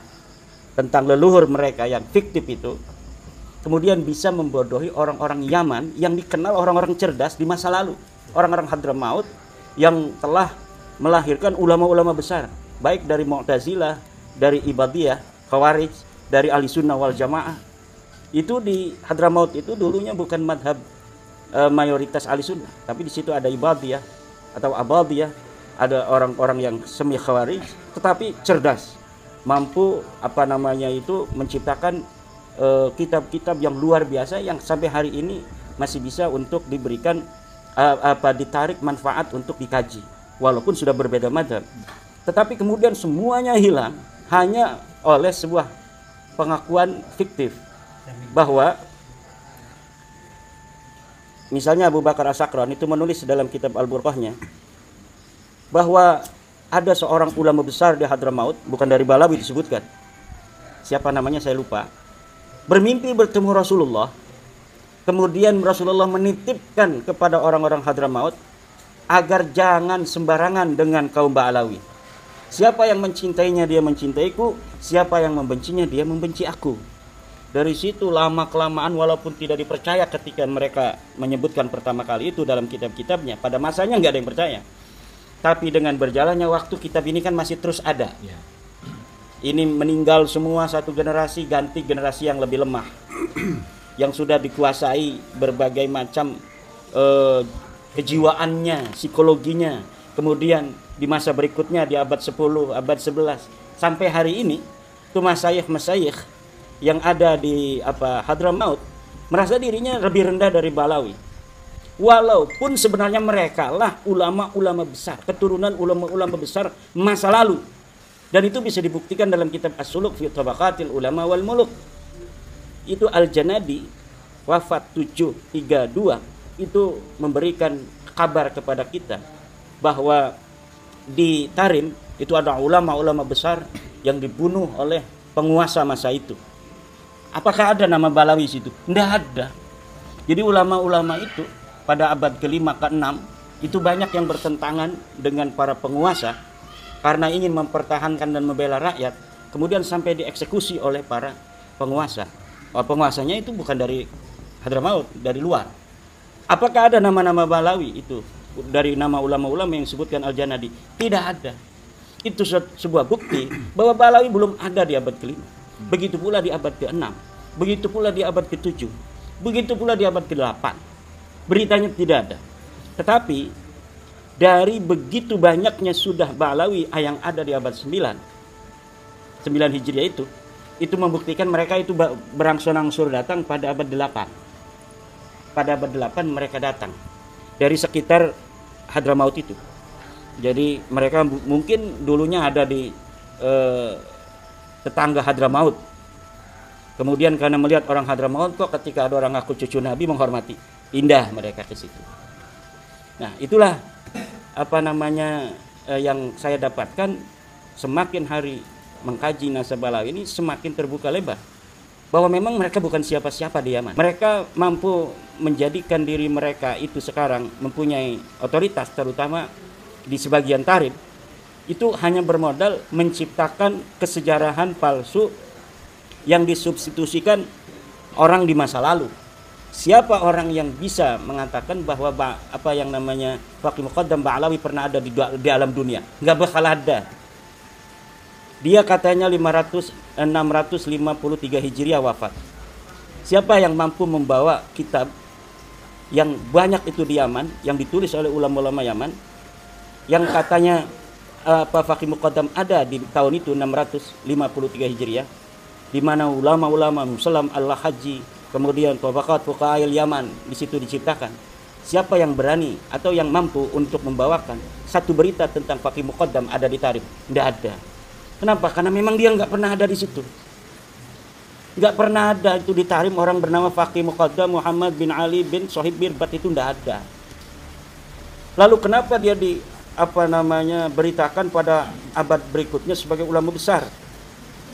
tentang leluhur mereka yang fiktif itu, kemudian bisa membodohi orang-orang Yaman yang dikenal orang-orang cerdas di masa lalu, orang-orang Hadramaut yang telah melahirkan ulama-ulama besar, baik dari Mu'tazilah, dari Ibadiyah, Khawarij, dari Ahli Sunnah wal Jamaah. Itu di Hadramaut itu dulunya bukan madhab mayoritas Ahli Sunnah, tapi di situ ada Ibadiyah atau Abadiyah, ada orang-orang yang semi Khawarij tetapi cerdas, mampu menciptakan kitab-kitab yang luar biasa yang sampai hari ini masih bisa untuk diberikan ditarik manfaat untuk dikaji walaupun sudah berbeda mazhab. Tetapi kemudian semuanya hilang hanya oleh sebuah pengakuan fiktif bahwa misalnya Abu Bakar As-Sakran itu menulis dalam kitab Al-Burqahnya bahwa ada seorang ulama besar di Hadramaut, bukan dari Balawi disebutkan, siapa namanya saya lupa, bermimpi bertemu Rasulullah. Kemudian Rasulullah menitipkan kepada orang-orang Hadramaut agar jangan sembarangan dengan kaum Ba'alawi. Siapa yang mencintainya dia mencintaiku, siapa yang membencinya dia membenci aku. Dari situ lama-kelamaan walaupun tidak dipercaya ketika mereka menyebutkan pertama kali itu dalam kitab-kitabnya, pada masanya nggak ada yang percaya. Tapi dengan berjalannya waktu kitab ini kan masih terus ada. Ini meninggal semua satu generasi, ganti generasi yang lebih lemah, yang sudah dikuasai berbagai macam kejiwaannya, psikologinya. Kemudian di masa berikutnya di abad 10, abad 11 sampai hari ini itu masyayikh yang ada di Hadramaut merasa dirinya lebih rendah dari Balawi. Walaupun sebenarnya mereka lah ulama-ulama besar, keturunan ulama-ulama besar masa lalu. Dan itu bisa dibuktikan dalam kitab As-Suluk fi Tabaqatil Ulama wal Muluk. Itu Al-Janadi wafat 732 itu memberikan kabar kepada kita bahwa di Tarim itu ada ulama-ulama besar yang dibunuh oleh penguasa masa itu. Apakah ada nama Balawi situ? Tidak ada. Jadi ulama-ulama itu pada abad ke-5 ke-6 itu banyak yang bertentangan dengan para penguasa karena ingin mempertahankan dan membela rakyat, kemudian sampai dieksekusi oleh para penguasa. Penguasanya itu bukan dari Hadramaut, dari luar. Apakah ada nama-nama Balawi itu dari nama ulama-ulama yang disebutkan Al-Janadi? Tidak ada. itu sebuah bukti bahwa Ba'alawi belum ada di abad ke-5. Begitu pula di abad ke-6, begitu pula di abad ke-7, begitu pula di abad ke-8. Beritanya tidak ada. Tetapi dari begitu banyaknya sudah Ba'alawi yang ada di abad 9 Hijriah itu membuktikan mereka itu berangsur-angsur datang pada abad 8. Pada abad 8 mereka datang dari sekitar Hadramaut itu. Jadi mereka mungkin dulunya ada di tetangga Hadramaut. Kemudian karena melihat orang Hadramaut kok ketika ada orang ngaku cucu Nabi menghormati, pindah mereka ke situ. Nah, itulah yang saya dapatkan semakin hari mengkaji nasab Ba'alawi ini semakin terbuka lebar bahwa memang mereka bukan siapa-siapa di Yaman. Mereka mampu menjadikan diri mereka itu sekarang mempunyai otoritas, terutama di sebagian tarif, itu hanya bermodal menciptakan kesejarahan palsu yang disubstitusikan orang di masa lalu. Siapa orang yang bisa mengatakan bahwa Faqih Muqaddam Ba'alawi pernah ada di alam dunia? Nggak bakal ada. Dia katanya 653 Hijriah wafat. Siapa yang mampu membawa kitab yang banyak itu di Yaman, yang ditulis oleh ulama-ulama Yaman, yang katanya Faqih Muqaddam ada di tahun itu 653 Hijriah, di mana ulama-ulama Muslim Al-Haji, kemudian Tabaqat Fuqaha'il Yaman di situ diciptakan. Siapa yang berani atau yang mampu untuk membawakan satu berita tentang Faqih Muqaddam ada di tarikh? Tidak ada. Kenapa? Karena memang dia nggak pernah ada di situ. Nggak pernah ada itu di tarikh orang bernama Faqih Muqaddam Muhammad bin Ali bin Sohib Mirbat, itu tidak ada. Lalu kenapa dia beritakan pada abad berikutnya sebagai ulama besar?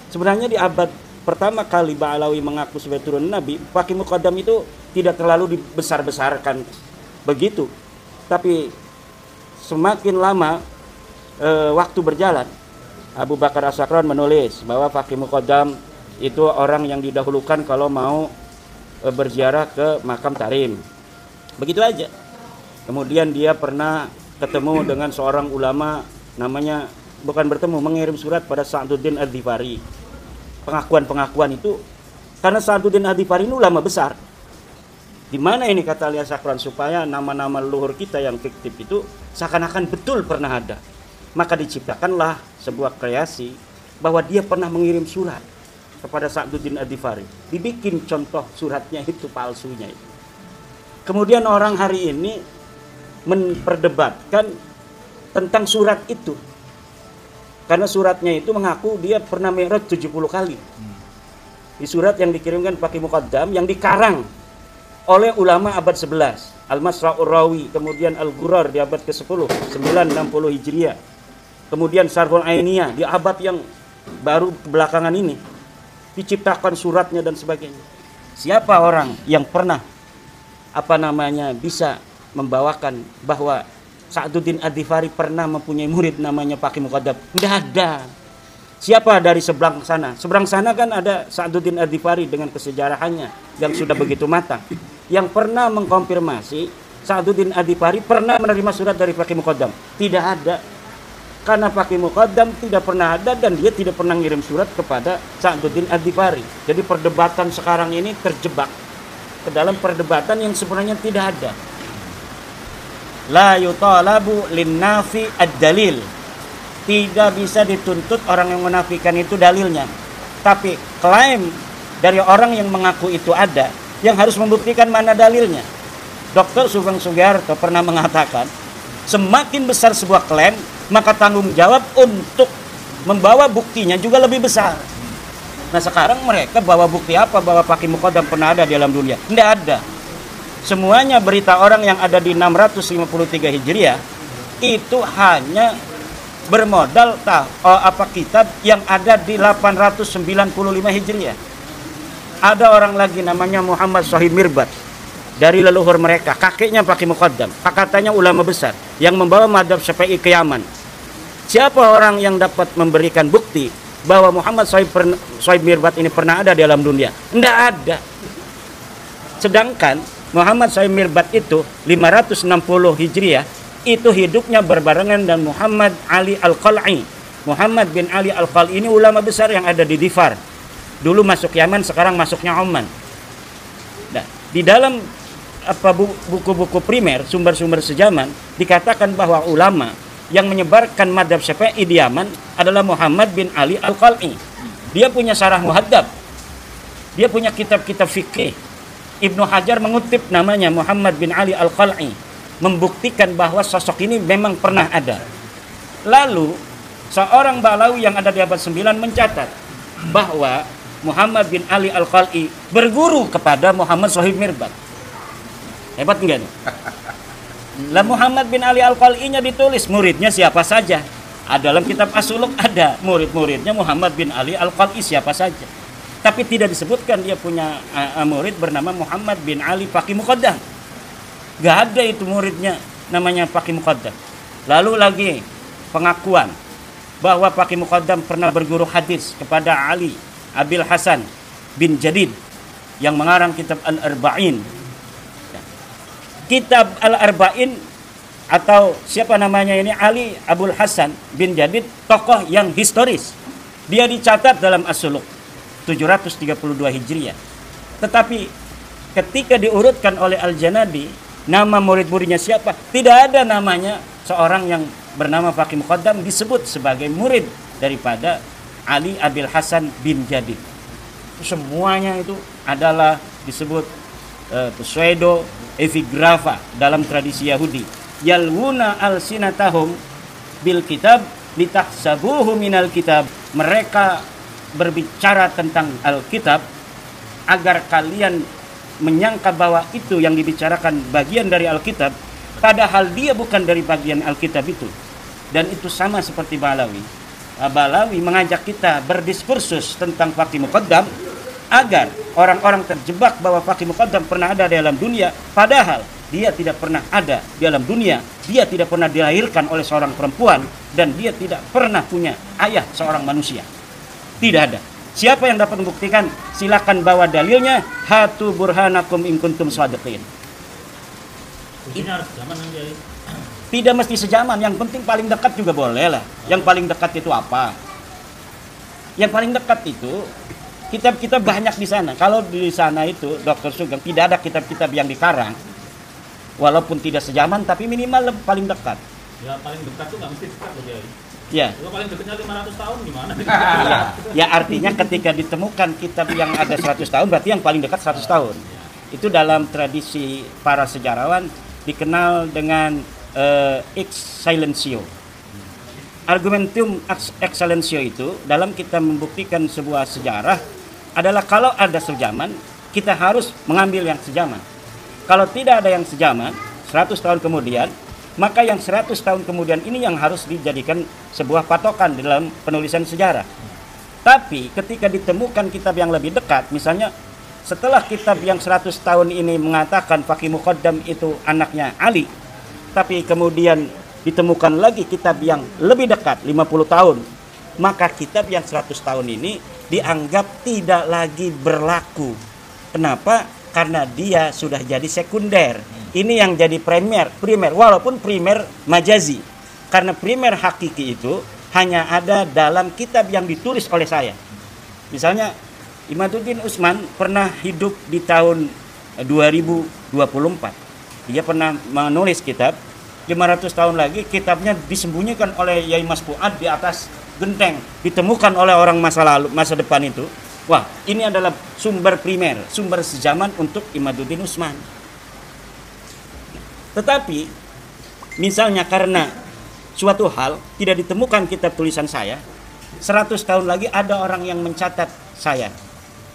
Sebenarnya di abad pertama kali Ba'alawi mengaku sebagai turun Nabi, Faqih Muqaddam itu tidak terlalu dibesar-besarkan begitu. Tapi semakin lama waktu berjalan, Abu Bakar As-Sakran menulis bahwa Faqih Muqaddam itu orang yang didahulukan kalau mau berziarah ke makam Tarim. Begitu aja. Kemudian dia pernah ketemu dengan seorang ulama, namanya mengirim surat pada Sa'duddin Ad-Dhifari. Pengakuan itu karena Sa'duddin Ad-Dhifari ini ulama besar. Di mana ini kata Alias Sakran supaya nama-nama leluhur kita yang fiktif itu seakan-akan betul pernah ada. Maka diciptakanlah sebuah kreasi bahwa dia pernah mengirim surat kepada Sa'duddin Ad-Dhifari. Dibikin contoh suratnya itu palsunya itu. Kemudian orang hari ini memperdebatkan tentang surat itu. Karena suratnya itu mengaku dia pernah mi'raj 70 kali. Di surat yang dikirimkan Faqih Muqaddam yang dikarang oleh ulama abad 11, Al-Masra'ur Rawi, kemudian Al-Ghurar di abad ke-10, 960 Hijriah. Kemudian Syarhul Ainiyah di abad yang baru belakangan ini diciptakan suratnya dan sebagainya. Siapa orang yang pernah bisa membawakan bahwa Sa'duddin Ad-Dhifari pernah mempunyai murid namanya Faqih Muqaddam? Tidak ada. Siapa dari seberang sana? Seberang sana kan ada Sa'duddin Ad-Dhifari dengan kesejarahannya yang sudah begitu matang, yang pernah mengkonfirmasi Sa'duddin Ad-Dhifari pernah menerima surat dari Faqih Muqaddam. Tidak ada. Karena Faqih Muqaddam tidak pernah ada dan dia tidak pernah ngirim surat kepada Sa'duddin Ad-Dhifari. Jadi perdebatan sekarang ini terjebak ke dalam perdebatan yang sebenarnya tidak ada. La yutalabu linnafi ad-dalil. Tidak bisa dituntut orang yang menafikan itu dalilnya. Tapi klaim dari orang yang mengaku itu ada, yang harus membuktikan mana dalilnya. Dr. Sugeng Sugiharto pernah mengatakan, semakin besar sebuah klaim, maka tanggung jawab untuk membawa buktinya juga lebih besar. Nah sekarang mereka bawa bukti apa bahwa Faqih Muqaddam pernah ada di alam dunia? Tidak ada. Semuanya berita orang yang ada di 653 Hijriah itu hanya bermodal kitab yang ada di 895 Hijriah. Ada orang lagi namanya Muhammad Sohib Mirbat dari leluhur mereka, kakeknya Faqih Muqaddam, katanya ulama besar yang membawa madhab Syafi'i ke Yaman. Siapa orang yang dapat memberikan bukti bahwa Muhammad Sohib Mirbat ini pernah ada di alam dunia? Tidak ada. Sedangkan Muhammad Sohib Mirbat itu 560 Hijriah itu hidupnya berbarengan dengan Muhammad Ali Al-Qal'i Muhammad bin Ali Al-Qal'i ini ulama besar yang ada di Dhifar. Dulu masuk Yaman, sekarang masuknya Oman. Nah, di dalam buku-buku primer, sumber-sumber sejaman, dikatakan bahwa ulama yang menyebarkan madhab Syafi'i di Yaman adalah Muhammad bin Ali Al-Qal'i. Dia punya Syarah Muhadzab. Dia punya kitab-kitab fikih. Ibnu Hajar mengutip namanya Muhammad bin Ali Al-Qal'i, membuktikan bahwa sosok ini memang pernah ada. Lalu seorang Balawi yang ada di abad 9 mencatat bahwa Muhammad bin Ali Al-Qal'i berguru kepada Muhammad Shahib Mirbad. Hebat enggak nih? Lah Muhammad bin Ali Al-Qal'i-nya ditulis muridnya siapa saja. Dalam kitab As-Suluk ada murid-muridnya Muhammad bin Ali Al-Qal'i siapa saja. Tapi tidak disebutkan dia punya murid bernama Muhammad bin Ali Faqih Muqaddam. Gak ada itu muridnya namanya Faqih Muqaddam. Lalu lagi pengakuan bahwa Faqih Muqaddam pernah berguru hadis kepada Ali Abil Hasan bin Jadid yang mengarang kitab Al-Arba'in. Kitab Al-Arba'in atau siapa namanya ini, Ali Abul Hasan bin Jadid, tokoh yang historis. Dia dicatat dalam As-Suluk 732 Hijriah. Tetapi ketika diurutkan oleh Al-Janadi nama murid-muridnya siapa, tidak ada namanya seorang yang bernama Faqih Muqaddam disebut sebagai murid daripada Ali Abil Hasan bin Jadid. Semuanya itu adalah disebut pseudo epigrafa dalam tradisi Yahudi. Yalwuna alsinatahum bil kitab litahsabuhu minal kitab. Mereka berbicara tentang Alkitab agar kalian menyangka bahwa itu yang dibicarakan bagian dari Alkitab, padahal dia bukan dari bagian Alkitab itu. Dan itu sama seperti Balawi. Balawi mengajak kita berdiskursus tentang Faqih Muqaddam agar orang-orang terjebak bahwa Faqih Muqaddam pernah ada dalam dunia, padahal dia tidak pernah ada di dalam dunia. Dia tidak pernah dilahirkan oleh seorang perempuan dan dia tidak pernah punya ayah seorang manusia. Tidak ada. Siapa yang dapat membuktikan? Silakan bawa dalilnya. Hatu burhanakum in kuntum shadiqin. Tidak mesti sejaman, yang penting paling dekat juga boleh lah. Yang paling dekat itu apa? Yang paling dekat itu kitab-kitab banyak di sana. Kalau di sana itu Dr. Sugeng tidak ada kitab-kitab yang dikarang, walaupun tidak sejaman, tapi minimal paling dekat. Ya paling dekat tuh nggak mesti dekat aja. Ya. Kalau paling dekatnya 500 tahun gimana? Ya artinya ketika ditemukan kitab yang ada 100 tahun berarti yang paling dekat 100 tahun. Itu dalam tradisi para sejarawan dikenal dengan ex silentio. Argumentum ex silentio itu dalam kita membuktikan sebuah sejarah adalah kalau ada sejaman kita harus mengambil yang sejaman. Kalau tidak ada yang sejaman 100 tahun kemudian, maka yang 100 tahun kemudian ini yang harus dijadikan sebuah patokan dalam penulisan sejarah. Tapi ketika ditemukan kitab yang lebih dekat, misalnya setelah kitab yang 100 tahun ini mengatakan Faqih Muqaddam itu anaknya Ali, tapi kemudian ditemukan lagi kitab yang lebih dekat 50 tahun, maka kitab yang 100 tahun ini dianggap tidak lagi berlaku. Kenapa? Karena dia sudah jadi sekunder. Ini yang jadi primer, walaupun primer majazi. Karena primer hakiki itu hanya ada dalam kitab yang ditulis oleh saya. Misalnya Imaduddin Utsman pernah hidup di tahun 2024. Dia pernah menulis kitab. 500 tahun lagi kitabnya disembunyikan oleh Yai Mas Fuad di atas genteng, ditemukan oleh orang masa lalu, masa depan itu. Wah, ini adalah sumber primer, sumber sejaman untuk Imaduddin Utsman. Tetapi misalnya karena suatu hal tidak ditemukan kitab tulisan saya, 100 tahun lagi ada orang yang mencatat saya,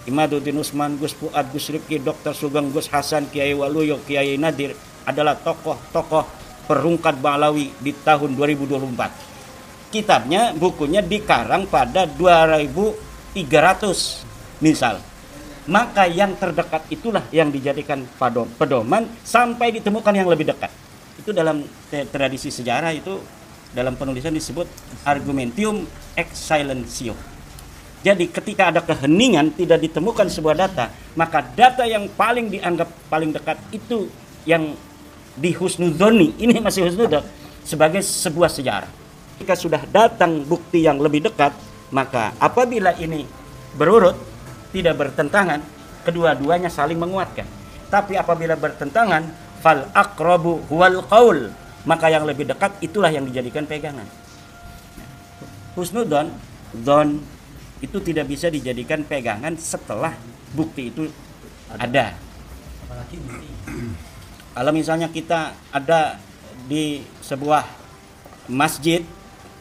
Imaduddin Utsman, Gus Fuad, Gus Rifki, Dr. Sugeng, Gus Hasan, Kiai Waluyo, Kiai Nadir adalah tokoh-tokoh perungkat Balawi di tahun 2024. Kitabnya, bukunya dikarang pada 2300 misal. Maka yang terdekat itulah yang dijadikan pedoman sampai ditemukan yang lebih dekat. Itu dalam tradisi sejarah itu dalam penulisan disebut argumentium ex silentio. Jadi ketika ada keheningan tidak ditemukan sebuah data, maka data yang paling dianggap paling dekat itu yang dihusnudzoni, ini masih husnudzon sebagai sebuah sejarah. Jika sudah datang bukti yang lebih dekat, maka apabila ini berurut, tidak bertentangan, kedua-duanya saling menguatkan. Tapi apabila bertentangan, fal aqrabu huwal qaul, maka yang lebih dekat itulah yang dijadikan pegangan. Husnudzon, dzon itu tidak bisa dijadikan pegangan setelah bukti itu ada. Kalau misalnya kita ada di sebuah masjid,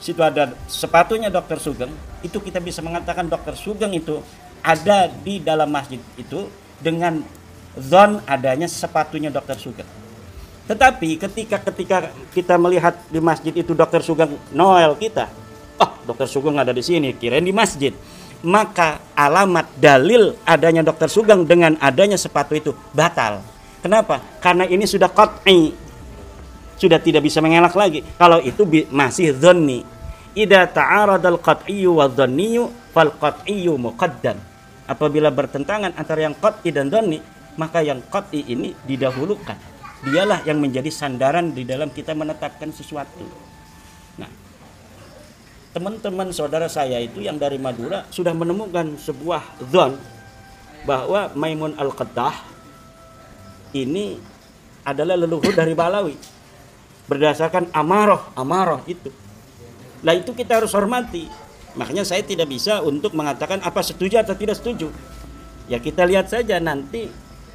situ ada sepatunya Dr. Sugeng, itu kita bisa mengatakan Dr. Sugeng itu ada di dalam masjid itu dengan zon adanya sepatunya Dr. Sugeng. Tetapi ketika kita melihat di masjid itu Dr. Sugeng Noel kita, Dr. Sugeng ada di sini, kirain di masjid. Maka alamat dalil adanya Dr. Sugeng dengan adanya sepatu itu batal. Kenapa? Karena ini sudah qat'i, sudah tidak bisa mengelak lagi. Kalau itu masih dhanni. Idza ta'aradal qat'iyyu wa dhanniyu fal qat'iyyu muqaddam. Apabila bertentangan antara yang qat'i dan dhanni, maka yang qat'i ini didahulukan. Dialah yang menjadi sandaran di dalam kita menetapkan sesuatu. Nah, teman-teman saudara saya itu yang dari Madura sudah menemukan sebuah dzon bahwa Maimun Al-Qaddah ini adalah leluhur dari Balawi berdasarkan amarah itu. Nah, itu kita harus hormati. Makanya saya tidak bisa untuk mengatakan apa setuju atau tidak setuju. Ya kita lihat saja nanti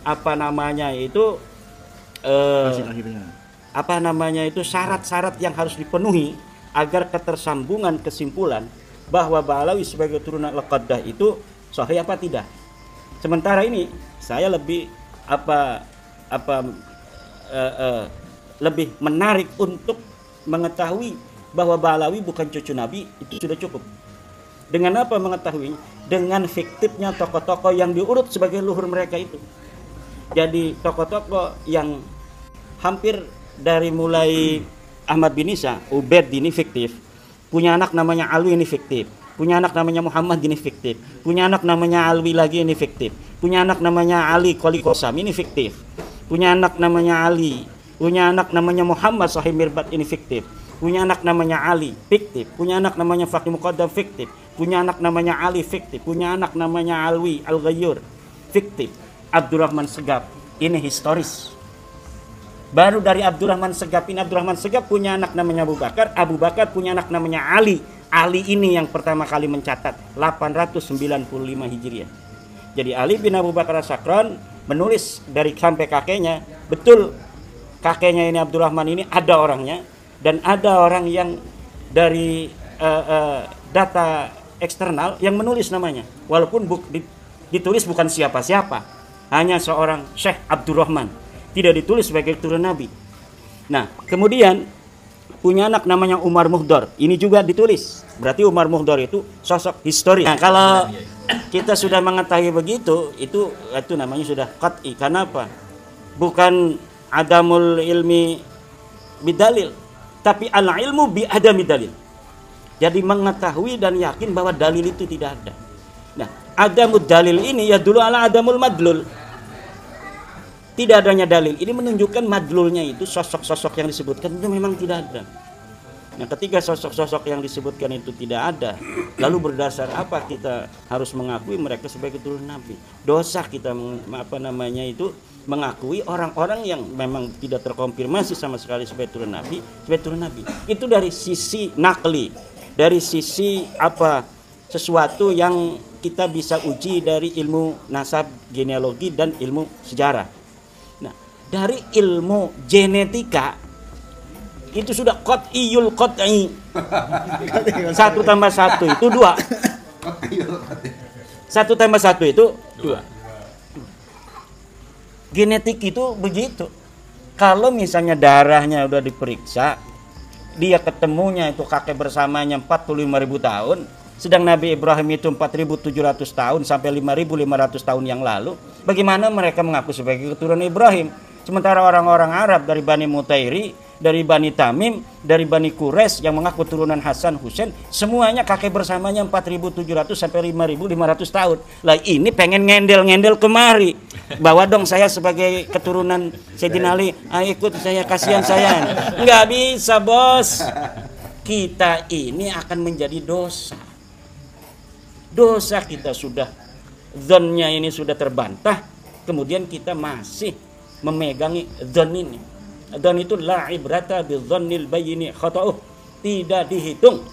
apa namanya itu syarat-syarat yang harus dipenuhi agar ketersambungan kesimpulan bahwa Balawi sebagai turunan Al-Qaddah itu sahih apa tidak. Sementara ini saya lebih lebih menarik untuk mengetahui bahwa Balawi bukan cucu Nabi, itu sudah cukup. Dengan apa mengetahui? Dengan fiktifnya tokoh-tokoh yang diurut sebagai luhur mereka itu. Jadi tokoh-tokoh yang hampir dari mulai Ahmad bin Isa, Ubaid ini fiktif. Punya anak namanya Alwi ini fiktif. Punya anak namanya Muhammad ini fiktif. Punya anak namanya Alwi lagi ini fiktif. Punya anak namanya Ali Qoli Qasam ini fiktif. Punya anak namanya Ali. Punya anak namanya Muhammad Sahih Mirbat ini fiktif. Punya anak namanya Ali fiktif. Punya anak namanya Faqih Muqaddam fiktif. Punya anak namanya Ali fiktif. Punya anak namanya Alwi Al-Ghayyur fiktif. Abdurrahman Segaf ini historis. Baru dari Abdurrahman Segaf ini, Abdurrahman Segaf punya anak namanya Abu Bakar. Abu Bakar punya anak namanya Ali. Ali ini yang pertama kali mencatat 895 Hijriah. Jadi Ali bin Abu Bakar As-Sakran menulis dari sampai kakeknya, betul kakeknya ini Abdurrahman ini ada orangnya, dan ada orang yang dari data eksternal yang menulis namanya, walaupun ditulis bukan siapa-siapa, hanya seorang Syekh Abdurrahman, tidak ditulis sebagai turun Nabi. Nah, kemudian punya anak namanya Umar Muhdar, ini juga ditulis, berarti Umar Muhdar itu sosok historis. Nah, kalau kita sudah mengetahui begitu, itu namanya sudah qat'i. Kenapa? Bukan adamul ilmi bidalil, tapi al ilmu bi adami dalil. Jadi mengetahui dan yakin bahwa dalil itu tidak ada. Nah, adamud dalil ini ya dulu ala adamul madlul. Tidak adanya dalil ini menunjukkan madlulnya itu sosok-sosok yang disebutkan itu memang tidak ada. Nah, ketika sosok-sosok yang disebutkan itu tidak ada, lalu berdasar apa kita harus mengakui mereka sebagai turun Nabi? Dosa kita mengakui orang-orang yang memang tidak terkonfirmasi sama sekali sebagai turun Nabi, Itu dari sisi nakli, dari sisi sesuatu yang kita bisa uji dari ilmu nasab, genealogi dan ilmu sejarah. Nah, dari ilmu genetika itu sudah qat'iyul qat'i. 1 tambah 1 itu 2. 1 tambah 1 itu 2. Genetik itu begitu. Kalau misalnya darahnya udah diperiksa, dia ketemunya itu kakek bersamanya 45.000 tahun, sedang Nabi Ibrahim itu 4.700 tahun sampai 5.500 tahun yang lalu, bagaimana mereka mengaku sebagai keturunan Ibrahim? Sementara orang-orang Arab dari Bani Mutairi, dari Bani Tamim, dari Bani Quraisy yang mengaku turunan Hasan Husain, semuanya kakek bersamanya 4.700 sampai 5.500 tahun. Lah ini pengen ngendel-ngendel kemari. Bawa dong saya sebagai keturunan Sayyidina Ali, ikut saya, kasihan saya. Enggak bisa, Bos. kita ini akan menjadi dosa. Dosa kita sudah, dzannya ini sudah terbantah, kemudian kita masih memegangi dzan ini. Dzan itu la ibrata bidzannil bayyini khata'uh. Tidak dihitung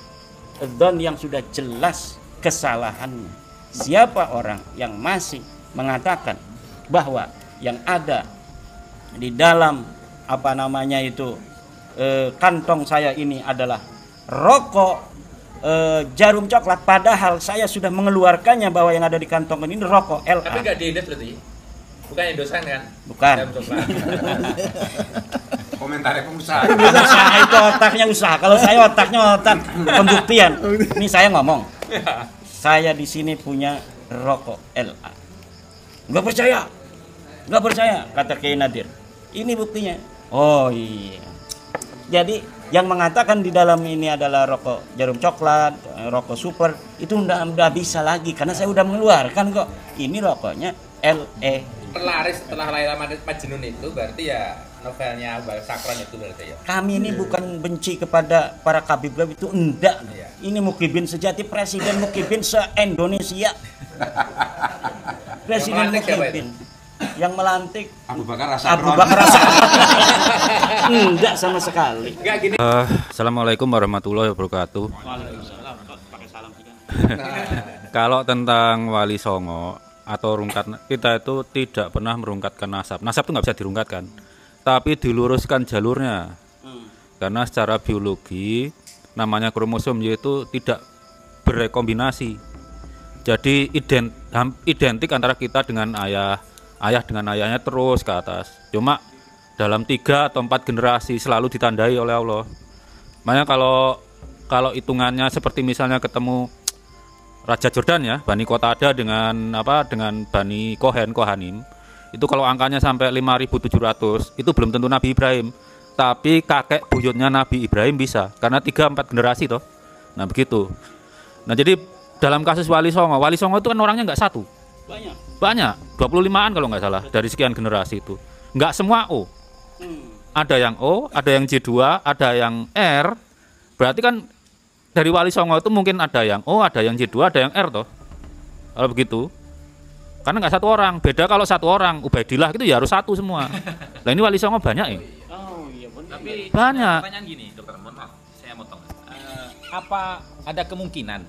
dzan yang sudah jelas kesalahannya. Siapa orang yang masih mengatakan bahwa yang ada di dalam apa namanya itu kantong saya ini adalah rokok jarum coklat, padahal saya sudah mengeluarkannya bahwa yang ada di kantong ini rokok LA. Tapi nggak diedit berarti? Bukan endosan kan? Bukan. Komentarnya pengusaha. Pengusaha itu otaknya usaha. Kalau saya otaknya otak pembuktian. Ini saya ngomong. Saya di sini punya rokok LA. Nggak percaya. Nggak percaya, kata Kiai Nadir. Ini buktinya. Oh iya. Jadi yang mengatakan di dalam ini adalah rokok jarum coklat, rokok super, itu udah bisa lagi karena saya udah mengeluarkan kok. Ini rokoknya LE. Pelaris setelah Laila Majnun itu berarti ya novelnya Wali Sakron itu berarti ya. Kami ini bukan benci kepada para kabib itu, enggak. Iya. Ini Mukibin sejati, Presiden Mukibin se-Indonesia. Presiden Mukibin yang melantik Abu Bakar Rasa. Enggak sama sekali. Enggak gini. Assalamualaikum warahmatullahi wabarakatuh. Kalau tentang Wali Songo atau rungkat, kita itu tidak pernah merungkatkan nasab. Nasab itu nggak bisa dirungkatkan, tapi diluruskan jalurnya. Karena secara biologi namanya kromosom yaitu tidak berekombinasi. Jadi identik antara kita dengan ayah dengan ayahnya terus ke atas. Cuma dalam 3 atau 4 generasi selalu ditandai oleh Allah. Makanya kalau hitungannya seperti misalnya ketemu Raja Jordan ya, Bani Qatada dengan Bani Kohanim, itu kalau angkanya sampai 5.700 itu belum tentu Nabi Ibrahim, tapi kakek buyutnya Nabi Ibrahim bisa, karena 3-4 generasi toh. Nah begitu. Nah jadi dalam kasus Wali Songo itu kan orangnya nggak satu, banyak 25-an kalau nggak salah dari sekian generasi itu. Nggak semua O, ada yang O, ada yang J2, ada yang R. Berarti kan dari Wali Songo itu mungkin ada yang O, ada yang J2, ada yang R toh. Kalau begitu. Karena nggak satu orang. Beda kalau satu orang, Ubaidillah itu ya harus satu semua. Nah ini Wali Songo banyak ya? Oh iya benar. Tapi banyak. Pertanyaan gini, dokter, mohon maaf, saya motong. Apa ada kemungkinan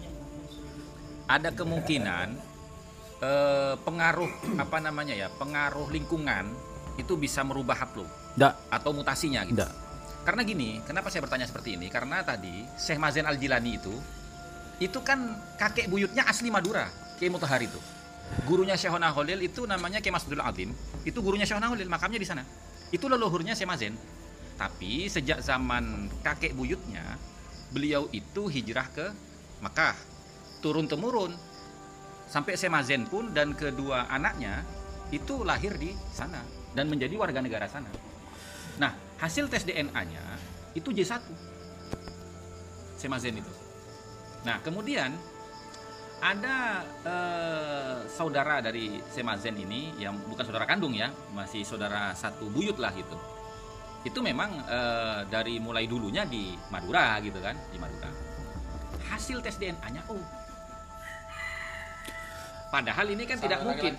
pengaruh pengaruh lingkungan itu bisa merubah haplo? Enggak. Atau mutasinya gitu? Enggak. Karena gini, kenapa saya bertanya seperti ini? Karena tadi Syekh Mazen Al-Jilani itu kan kakek buyutnya asli Madura, Kiai Mutahari itu. Gurunya Syekhona Khalil itu namanya Kiai Masudul Azim, itu gurunya Syekhona Khalil, makamnya di sana. Itu leluhurnya Syekh Mazen. Tapi sejak zaman kakek buyutnya, beliau itu hijrah ke Makkah, turun-temurun sampai Syekh Mazen pun dan kedua anaknya itu lahir di sana dan menjadi warga negara sana. Nah, hasil tes DNA-nya itu J1 Syekh Mazen itu. Nah, kemudian ada saudara dari Syekh Mazen ini yang bukan saudara kandung ya, masih saudara satu buyut lah gitu. Itu memang dari mulai dulunya di Madura gitu kan, di Madura. Hasil tes DNA-nya padahal ini kan tidak mungkin.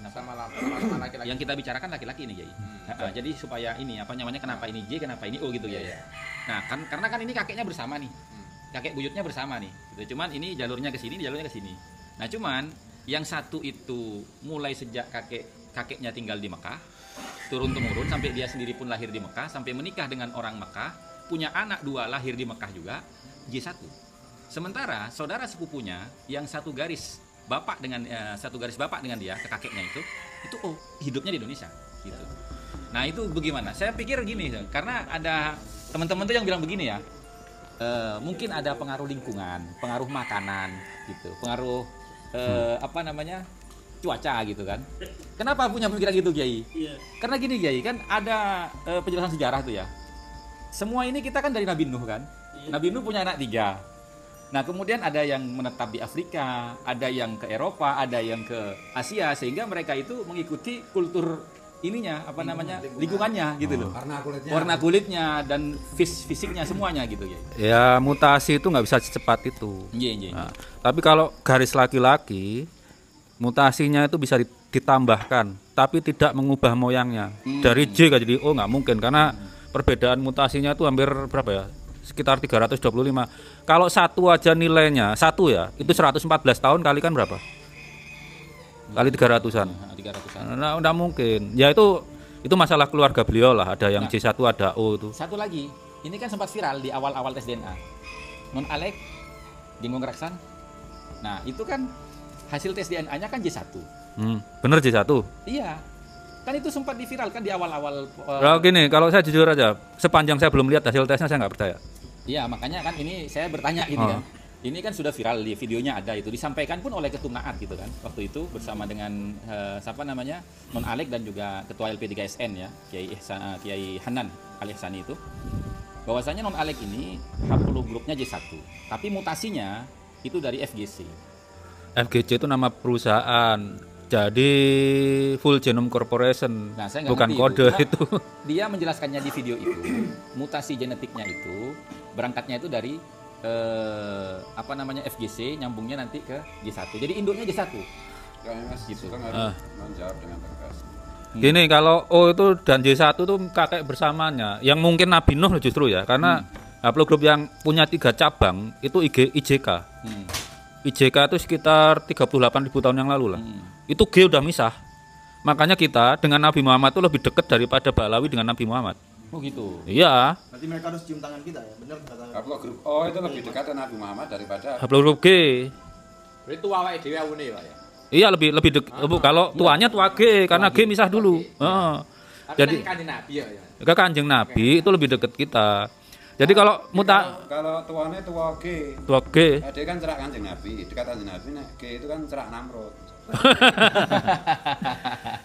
Sama laki-laki. Yang kita bicarakan laki-laki ini, Jai. Jadi supaya ini kenapa ini J, kenapa ini O gitu ya. Nah, karena kan ini kakeknya bersama nih. Kakek buyutnya bersama nih. Gitu. Cuman ini jalurnya ke sini, jalurnya ke sini. Nah, cuman yang satu itu mulai sejak kakeknya tinggal di Mekah, turun-temurun sampai dia sendiri pun lahir di Mekah, sampai menikah dengan orang Mekah, punya anak 2 lahir di Mekah juga, J1. Sementara saudara sepupunya yang satu garis bapak dengan dia ke kakeknya itu hidupnya di Indonesia gitu. Nah itu bagaimana? Saya pikir gini, karena ada teman-teman tuh yang bilang begini ya, mungkin ada pengaruh lingkungan, pengaruh makanan gitu, pengaruh cuaca gitu kan. Kenapa punya pemikiran gitu, Kiai? Karena gini, Kiai, kan ada penjelasan sejarah tuh ya. Semua ini kita kan dari Nabi Nuh kan. Nabi Nuh punya anak 3. Nah kemudian ada yang menetap di Afrika, ada yang ke Eropa, ada yang ke Asia, sehingga mereka itu mengikuti kultur ininya apa namanya lingkungannya gitu loh. Warna kulitnya dan fisiknya semuanya gitu ya. Ya mutasi itu nggak bisa secepat itu. Iya. Nah, tapi kalau garis laki-laki mutasinya itu bisa ditambahkan, tapi tidak mengubah moyangnya. Dari J jadi O nggak mungkin karena perbedaan mutasinya itu hampir berapa ya? Sekitar 325. Kalau satu aja nilainya, satu ya, itu 114 tahun kali kan berapa? Kali 300-an. 300-an. Nah, enggak mungkin. Ya itu masalah keluarga beliau lah, ada yang J1 ada O itu. Satu lagi, ini kan sempat viral di awal-awal tes DNA. Non Alek, Gengong Raksan. Nah, itu kan hasil tes DNA-nya kan J1. Bener J1? Iya. Kan itu sempat diviralkan di awal-awal. Kalau gini, kalau saya jujur aja, sepanjang saya belum lihat hasil tesnya saya nggak percaya. Iya, makanya kan ini saya bertanya gitu kan. Ini kan sudah viral, di videonya ada itu, disampaikan pun oleh Ketum Naat gitu kan waktu itu bersama dengan siapa namanya Non Alek dan juga Ketua LP3SN ya Kiai Hanan Ali Ihsani itu, bahwasanya Non Alek ini 40 grupnya J1 tapi mutasinya itu dari FGC. FGC itu nama perusahaan, jadi Full Genome Corporation, nah, saya bukan kode itu. Dia menjelaskannya di video itu, mutasi genetiknya itu berangkatnya itu dari apa namanya FGC, nyambungnya nanti ke J1. Jadi induknya J1. Gitu. Menjawab dengan tegas. Gini, kalau O itu dan J1 itu kakek bersamanya. Yang mungkin Nabi Nuh justru ya, karena haplogrup yang punya 3 cabang itu IJK. IJK itu sekitar 38.000 tahun yang lalu lah. Itu G udah misah. Makanya kita dengan Nabi Muhammad itu lebih dekat daripada Balawi dengan Nabi Muhammad. Oh gitu. Iya. Berarti mereka harus cium tangan kita ya, benar kata. Haplogrup O itu lebih dekat dengan Nabi Muhammad daripada haplogrup G. Itu awake dhewe awune Pak ya. Iya lebih dekat. Kalau tuanya tua G karena G misah dulu. Jadi Kanjeng Nabi ya. Ke Kanjeng Nabi itu lebih dekat kita. Jadi kalau kalau tuanya tua G. Tua G. Dia kan cerak Kanjeng Nabi, dekat Kanjeng Nabi, nah G itu kan cerak Namrud.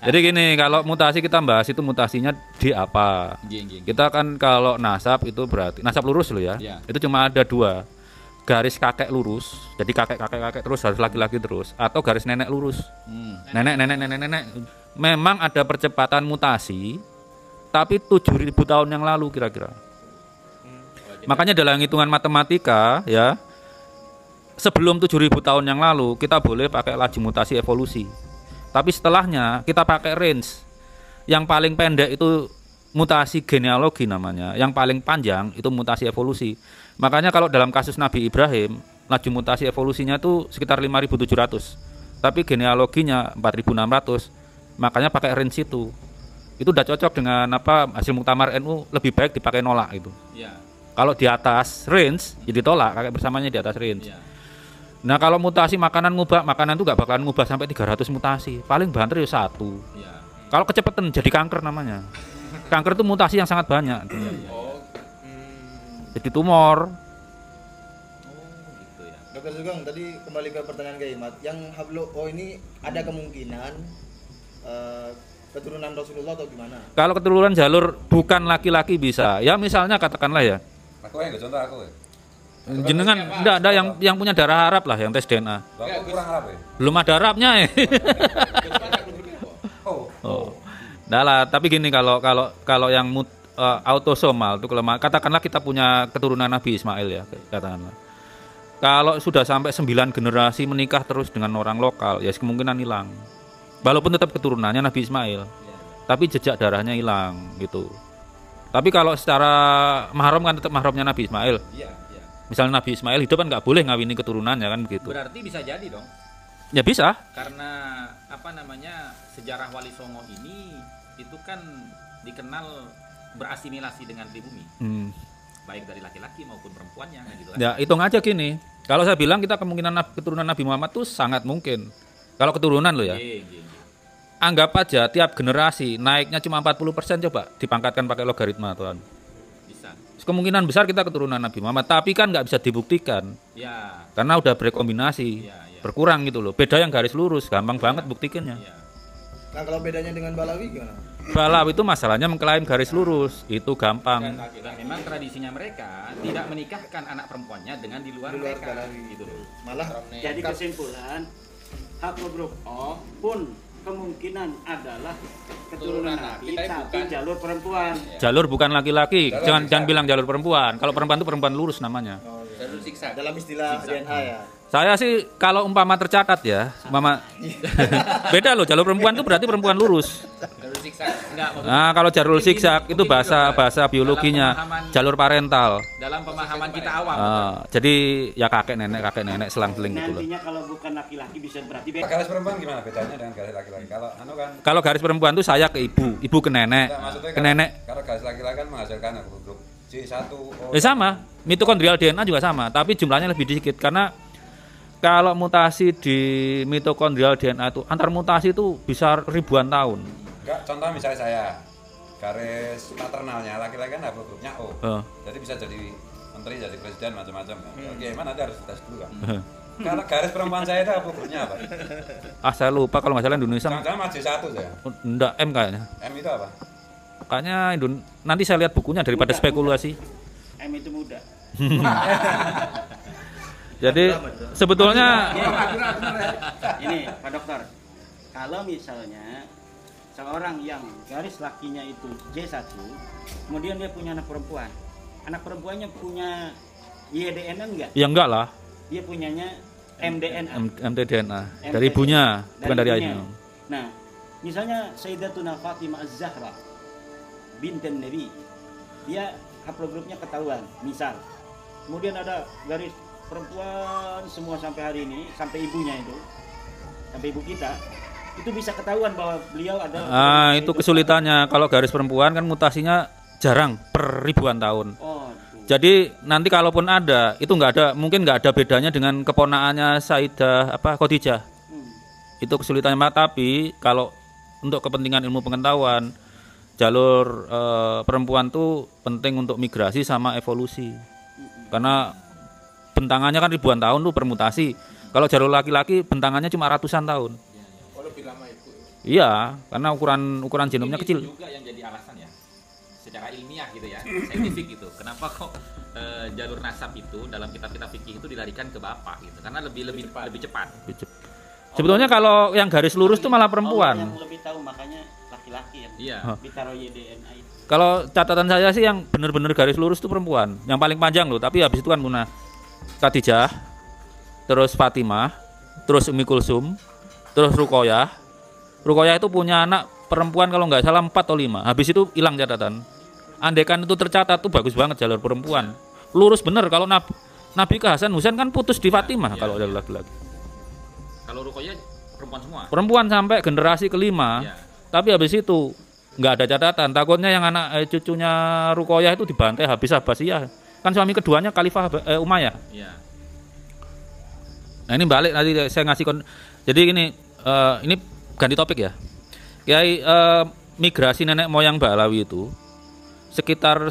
Jadi gini, kalau mutasi kita bahas itu mutasinya di apa? Kita kan kalau nasab itu berarti nasab lurus loh ya. Itu cuma ada 2. Garis kakek lurus, jadi kakek terus harus laki-laki terus, atau garis nenek lurus. Nenek. Memang ada percepatan mutasi, tapi 7.000 tahun yang lalu kira-kira. Makanya dalam hitungan matematika ya, sebelum 7.000 tahun yang lalu kita boleh pakai laju mutasi evolusi. Tapi setelahnya kita pakai range. Yang paling pendek itu mutasi genealogi namanya. Yang paling panjang itu mutasi evolusi. Makanya kalau dalam kasus Nabi Ibrahim, laju mutasi evolusinya itu sekitar 5.700. Tapi genealoginya 4.600. Makanya pakai range itu. Itu udah cocok dengan apa hasil muktamar NU, lebih baik dipakai nolak itu. Kalau di atas range, jadi tolak, kakek bersamanya di atas range. Nah kalau mutasi makanan ngubah, makanan itu nggak bakalan ngubah sampai 300 mutasi, paling banter ya 1. Kalau kecepatan jadi kanker namanya. Kanker itu mutasi yang sangat banyak. Jadi tumor. Gitu ya. Dokter Sugeng, tadi kembali ke pertanyaan Kiai Imat, yang Hablo O ini ada kemungkinan keturunan Rasulullah atau gimana? Kalau keturunan jalur bukan laki-laki bisa, ya misalnya katakanlah ya. Aku yang contoh aku ya. Jenengan enggak ada yang punya darah Arab lah yang tes DNA. Aku kurang Arab ya. Belum ada Arabnya ya. Nah lah, tapi gini kalau yang autosomal itu kelemahan. Katakanlah kita punya keturunan Nabi Ismail ya, katakanlah. Kalau sudah sampai 9 generasi menikah terus dengan orang lokal, ya kemungkinan hilang. Walaupun tetap keturunannya Nabi Ismail, tapi jejak darahnya hilang gitu. Tapi kalau secara mahram kan tetap mahramnya Nabi Ismail. Misalnya Nabi Ismail hidup kan nggak boleh ngawini keturunannya kan begitu. Berarti bisa jadi dong. Ya bisa. Karena apa namanya sejarah Wali Songo ini itu kan dikenal berasimilasi dengan pribumi. Baik dari laki-laki maupun perempuannya gitu kan. Ya hitung aja gini. Kalau saya bilang kita kemungkinan keturunan Nabi Muhammad tuh sangat mungkin. Kalau keturunan lo ya. Anggap aja tiap generasi naiknya cuma 40% coba dipangkatkan pakai logaritma tuan. Bisa. Kemungkinan besar kita keturunan Nabi Muhammad, tapi kan nggak bisa dibuktikan. Ya. Karena udah berkombinasi, berkurang gitu loh. Beda yang garis lurus, gampang banget buktikannya. Nah kalau bedanya dengan Balawi gimana? Balawi itu masalahnya mengklaim garis lurus, itu gampang. Dan memang tradisinya mereka tidak menikahkan anak perempuannya dengan di luar mereka. Balawi gitu loh. Malah jadi kesimpulan haplogrup O pun kemungkinan adalah keturunan Nabi tapi jalur perempuan. Jalur bukan laki-laki. Jangan bilang jalur perempuan. Kalau perempuan itu perempuan lurus namanya. Jalur siksa. Dalam istilah DNA ya. Saya sih kalau umpama tercatat ya, umpama beda loh, jalur perempuan itu berarti perempuan lurus. Jalur siksa. Enggak, Nah, kalau jalur zigzag itu bahasa biologinya, jalur parental. dalam pemahaman kita awam. Jadi ya kakek nenek selang-seling gitu loh. Nantinya kalau bukan laki-laki bisa berarti Garis perempuan gimana bedanya dengan garis laki-laki? Kalau kan Kalau garis perempuan itu saya ke ibu ke nenek, maksudnya ke nenek. Kalau garis laki-laki kan menghasilkan grup C1O. Sama, mitokondrial DNA juga sama, tapi jumlahnya lebih sedikit karena kalau mutasi di mitokondrial DNA itu antar mutasi itu bisa ribuan tahun. Enggak, contoh misalnya saya garis maternalnya laki-laki kan haplogrupnya O. Jadi bisa jadi menteri, jadi presiden macam-macam kan. Oke, mana nanti harus tes dulu kan. Kalau garis perempuan saya itu haplogrupnya apa? Saya lupa kalau nggak salah Indonesia. Jangan-jangan masih satu saya. Enggak, M kayaknya. M itu apa? Kayaknya nanti saya lihat bukunya daripada spekulasi. M itu muda. Jadi sebetulnya Ini Pak Dokter, kalau misalnya seorang yang garis lakinya itu J1, kemudian dia punya anak perempuannya punya YDNA enggak? ya enggak lah, Dia punyanya MDNA. mtDNA dari ibunya, bukan dari ibunya. ayahnya. Nah, misalnya Sayyidatuna Fatimah Az-Zahra binten Nabi, dia haplogrupnya ketahuan, misal. Kemudian ada garis perempuan semua sampai hari ini, sampai ibunya itu, sampai ibu kita, itu bisa ketahuan bahwa beliau ada. Itu kesulitannya. Kalau garis perempuan kan mutasinya jarang per ribuan tahun. Jadi nanti kalaupun ada, itu mungkin nggak ada bedanya dengan keponakannya Sayyidah Khadijah. Itu kesulitannya. Tapi kalau untuk kepentingan ilmu pengetahuan, jalur perempuan tuh penting untuk migrasi sama evolusi. Karena bentangannya kan ribuan tahun tuh permutasi. Kalau jalur laki-laki bentangannya cuma ratusan tahun. Oh, lebih lama itu. Iya, karena ukuran genomnya kecil. Itu juga yang jadi alasan ya, secara ilmiah gitu ya, saintifik gitu. Kenapa kok jalur nasab itu dalam kitab-kitab fikih itu dilarikan ke bapak gitu? Karena lebih cepat. Sebetulnya kalau yang garis lurus tuh malah perempuan. Yang lebih tahu makanya laki-laki yang ditaruh YDNA itu. Kalau catatan saya sih yang benar-benar garis lurus itu perempuan. Yang paling panjang loh, tapi habis itu kan punah. Khadijah, terus Fatimah, terus Ummi Kulsum, terus Ruqayyah. Ruqayyah itu punya anak perempuan kalau nggak salah 4 atau 5. Habis itu hilang catatan. Andaikan itu tercatat tuh bagus banget jalur perempuan. Lurus bener. Kalau Nabi ke Hasan Husain kan putus di Fatimah kalau ada laki-laki. Kalau Ruqayyah perempuan semua. Perempuan sampai generasi kelima. Tapi habis itu nggak ada catatan. Takutnya yang anak cucunya Ruqayyah itu dibantai habis Abbasiyah. Kan suami keduanya Khalifah Umayyah. Nah ini balik nanti saya ngasih jadi ini ganti topik ya. Kiai migrasi nenek moyang Balawi itu sekitar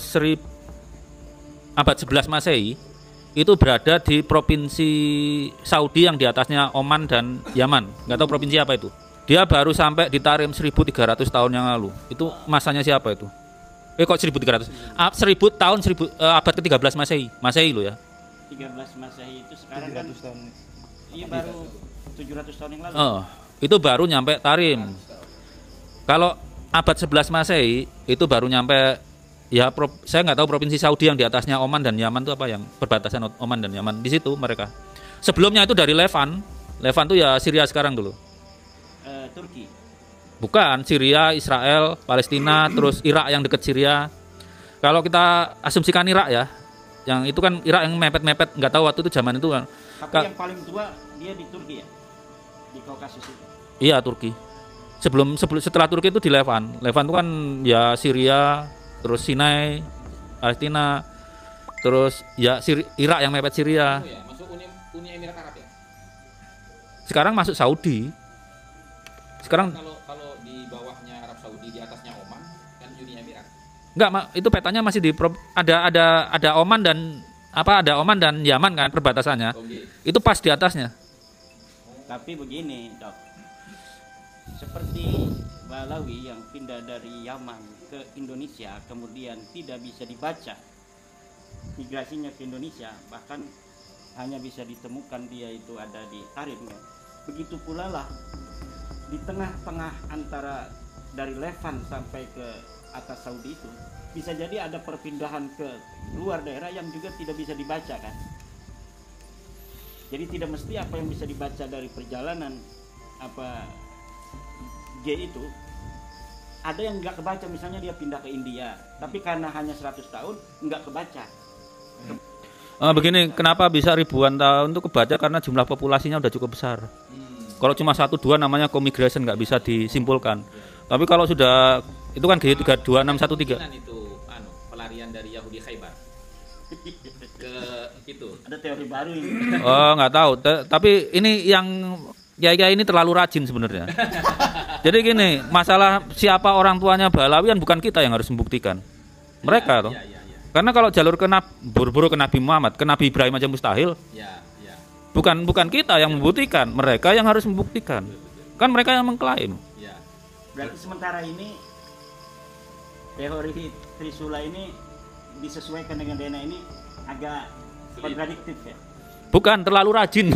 abad 11 Masehi itu berada di provinsi Saudi yang di atasnya Oman dan Yaman. Nggak tahu provinsi apa itu. Dia baru sampai di Tarim 1300 tahun yang lalu. Itu masanya siapa itu? Kok 1300? 1000 tahun abad ke-13 Masehi. Masehi lo ya. 13 Masehi itu sekarang 700 tahun. Iya baru 700 tahun yang lalu. Itu baru nyampe Tarim. Kalau abad 11 Masehi itu baru nyampe saya nggak tahu provinsi Saudi yang di atasnya Oman dan Yaman itu apa, yang perbatasan Oman dan Yaman. Di situ mereka. Sebelumnya itu dari Levan. Levan itu ya Syria sekarang dulu. Turki. Bukan, Syria, Israel, Palestina, terus Irak yang dekat Syria. Kalau kita asumsikan Irak ya, yang itu kan Irak yang mepet-mepet, nggak tahu waktu itu zaman itu kan. Tapi yang paling tua dia di Turki ya, di Kaukasus itu. Iya Turki. Setelah Turki itu di Levan. Levan itu kan ya Syria, terus Sinai, Palestina, terus ya Irak yang mepet Syria. Masuk Uni Emirat Arab ya. Sekarang masuk Saudi. Sekarang kalau di bawahnya Arab Saudi, di atasnya Oman kan Uni Emirat. Enggak, itu petanya masih ada Oman dan ada Oman dan Yaman kan perbatasannya. Itu pas di atasnya. Tapi begini, Dok. Seperti Balawi yang pindah dari Yaman ke Indonesia kemudian tidak bisa dibaca migrasinya ke Indonesia, bahkan hanya bisa ditemukan dia itu ada di Tarim. Begitu pula lah di tengah-tengah antara dari Levan sampai ke atas Saudi itu bisa jadi ada perpindahan ke luar daerah yang juga tidak bisa dibaca kan. Jadi tidak mesti apa yang bisa dibaca dari perjalanan G itu ada yang nggak kebaca, misalnya dia pindah ke India tapi karena hanya 100 tahun nggak kebaca. Begini, kenapa bisa ribuan tahun itu kebaca? Karena jumlah populasinya udah cukup besar. Kalau cuma 1-2 namanya co-migration, nggak bisa disimpulkan. Tapi kalau sudah itu kan G32613 itu pelarian dari Yahudi Khaybar ke itu. Ada teori baru ini. Oh, nggak tahu. Tapi ini yang ya ini terlalu rajin sebenarnya. Jadi gini, masalah siapa orang tuanya Balawian bukan kita yang harus membuktikan. Mereka toh. Karena kalau jalur buru-buru ke Nabi Muhammad, ke Nabi Ibrahim aja mustahil. Bukan kita yang membuktikan, mereka yang harus membuktikan. Kan mereka yang mengklaim. Berarti sementara ini teori Trisula ini disesuaikan dengan DNA ini agak kontradiktif ya. Bukan, terlalu rajin.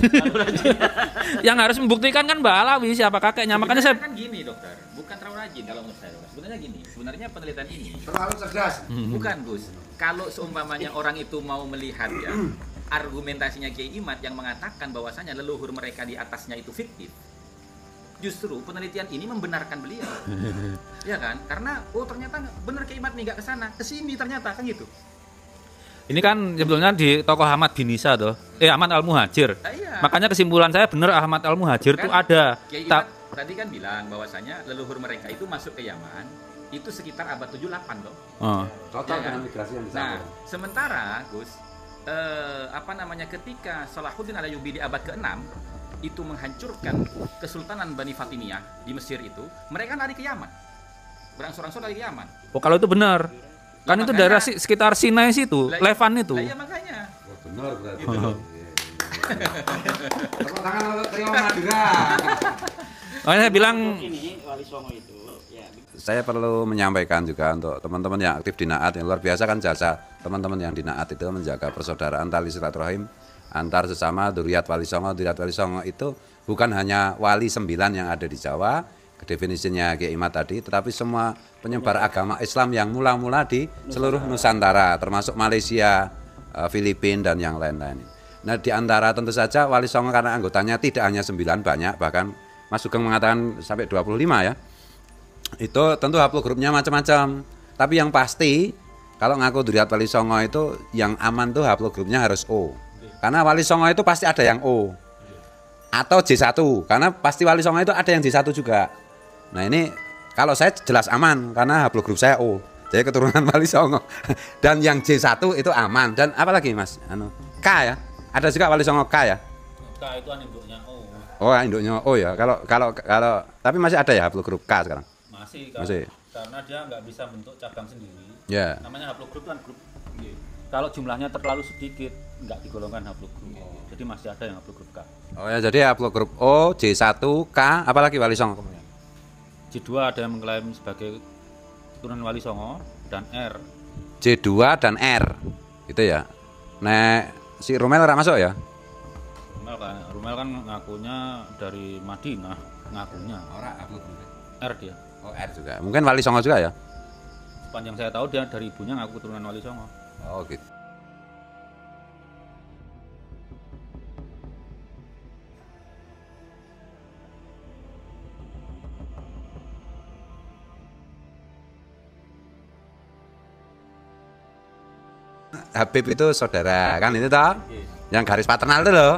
Yang harus membuktikan kan Mbak Alawi siapa kakeknya. Makanya saya kan gini dokter, bukan terlalu rajin kalau menurut saya. Sebenarnya gini, sebenarnya penelitian ini terlalu cerdas. Bukan Gus, kalau seumpamanya orang itu mau melihat ya argumentasinya Kiai Imad yang mengatakan bahwasanya leluhur mereka di atasnya itu fiktif, justru penelitian ini membenarkan beliau. Ya kan? Karena ternyata benar Kiai Imad nih, nggak kesana, kesini ternyata kan gitu. ini kan sebetulnya di tokoh Ahmad bin Isa tuh, Ahmad Al-Muhajir. Iya. Makanya kesimpulan saya benar Ahmad Al-Muhajir Kan itu ada. Kiai Imad tadi kan bilang bahwasanya leluhur mereka itu masuk ke Yaman itu sekitar abad 78 loh. Total Ya kan? dengan migrasi yang Nah, sementara Gus, ketika Salahuddin Al-Ayyubi di abad ke-6 itu menghancurkan Kesultanan Bani Fatimiyah di Mesir itu, mereka lari ke Yaman. Berangsur-angsur lari ke Yaman. Oh, kalau itu benar. Kan itu daerah sekitar Sinai situ, Levan itu. Iya makanya. benar berarti. Tepuk tangan untuk trio Madura. Makanya saya bilang ini Wali Songo itu ya. Saya perlu menyampaikan juga untuk teman-teman yang aktif di Naat yang luar biasa kan jasa teman-teman yang di Naat itu menjaga persaudaraan tali silaturahim antar sesama Duriyat Wali Songo. Duriyat Wali Songo itu bukan hanya wali 9 yang ada di Jawa, definisinya Kiai Imad tadi, tetapi semua penyebar agama Islam yang mula-mula di seluruh Nusantara, termasuk Malaysia, Filipina dan yang lain-lain. Nah, di antara tentu saja Wali Songo karena anggotanya tidak hanya 9, banyak, bahkan Mas Sugeng mengatakan sampai 25 ya. Itu tentu haplogrupnya macam-macam. Tapi yang pasti kalau ngaku Duriyat Wali Songo itu yang aman tuh haplogrupnya harus O. Karena Wali Songo itu pasti ada yang O. Atau J1, karena pasti Wali Songo itu ada yang J1 juga. Nah, ini kalau saya jelas aman karena haplogrup saya O. Jadi keturunan Wali Songo. Dan yang J1 itu aman. Dan apa lagi Mas? K ya? Ada juga Wali Songo K ya? K itu induknya O. Oh, induknya O ya. Kalau tapi masih ada ya haplogrup K sekarang? Masih. Karena dia nggak bisa bentuk cabang sendiri. Ya. Namanya haplogrup kan grup. Kalau jumlahnya terlalu sedikit nggak digolongkan haplogrup. Jadi masih ada yang haplogrup K. Oh ya, jadi haplogrup O, J1, K, apalagi Wali Songo kemudian? J2 ada yang mengklaim sebagai keturunan Wali Songo dan R. J2 dan R. Gitu ya. Nek si Rumel ora masuk ya? Rumel kan ngakunya dari Madinah, ngakunya. Ora haplogrup. R dia. Oh, R juga. Mungkin Wali Songo juga ya? Sepanjang saya tahu dia dari ibunya ngaku keturunan Wali Songo. Oh, gitu. Habib itu saudara kan itu toh? Yang garis paternal itu loh.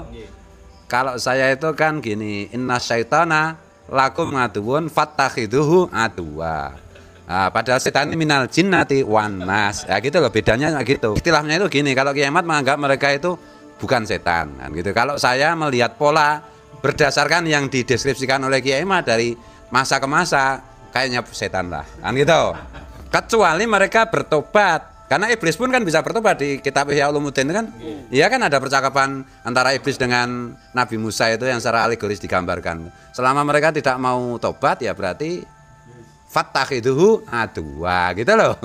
Kalau saya itu kan gini, inna syaitana lakum aduwun fattakhiduhu aduwa. Nah, padahal setan minal jinnati wan nas. Ya gitu loh, bedanya gitu. Istilahnya itu gini, kalau Kiai Imad menganggap mereka itu bukan setan kan gitu. Kalau saya melihat pola berdasarkan yang dideskripsikan oleh Kiai Imad dari masa ke masa, kayaknya setan lah kan gitu. Kecuali mereka bertobat. Karena iblis pun kan bisa bertobat di kitab Ihya Ulumuddin kan. Iya kan ada percakapan antara iblis dengan Nabi Musa itu yang secara alegoris digambarkan. Selama mereka tidak mau tobat ya berarti fattakhiduhu aduwa gitu loh.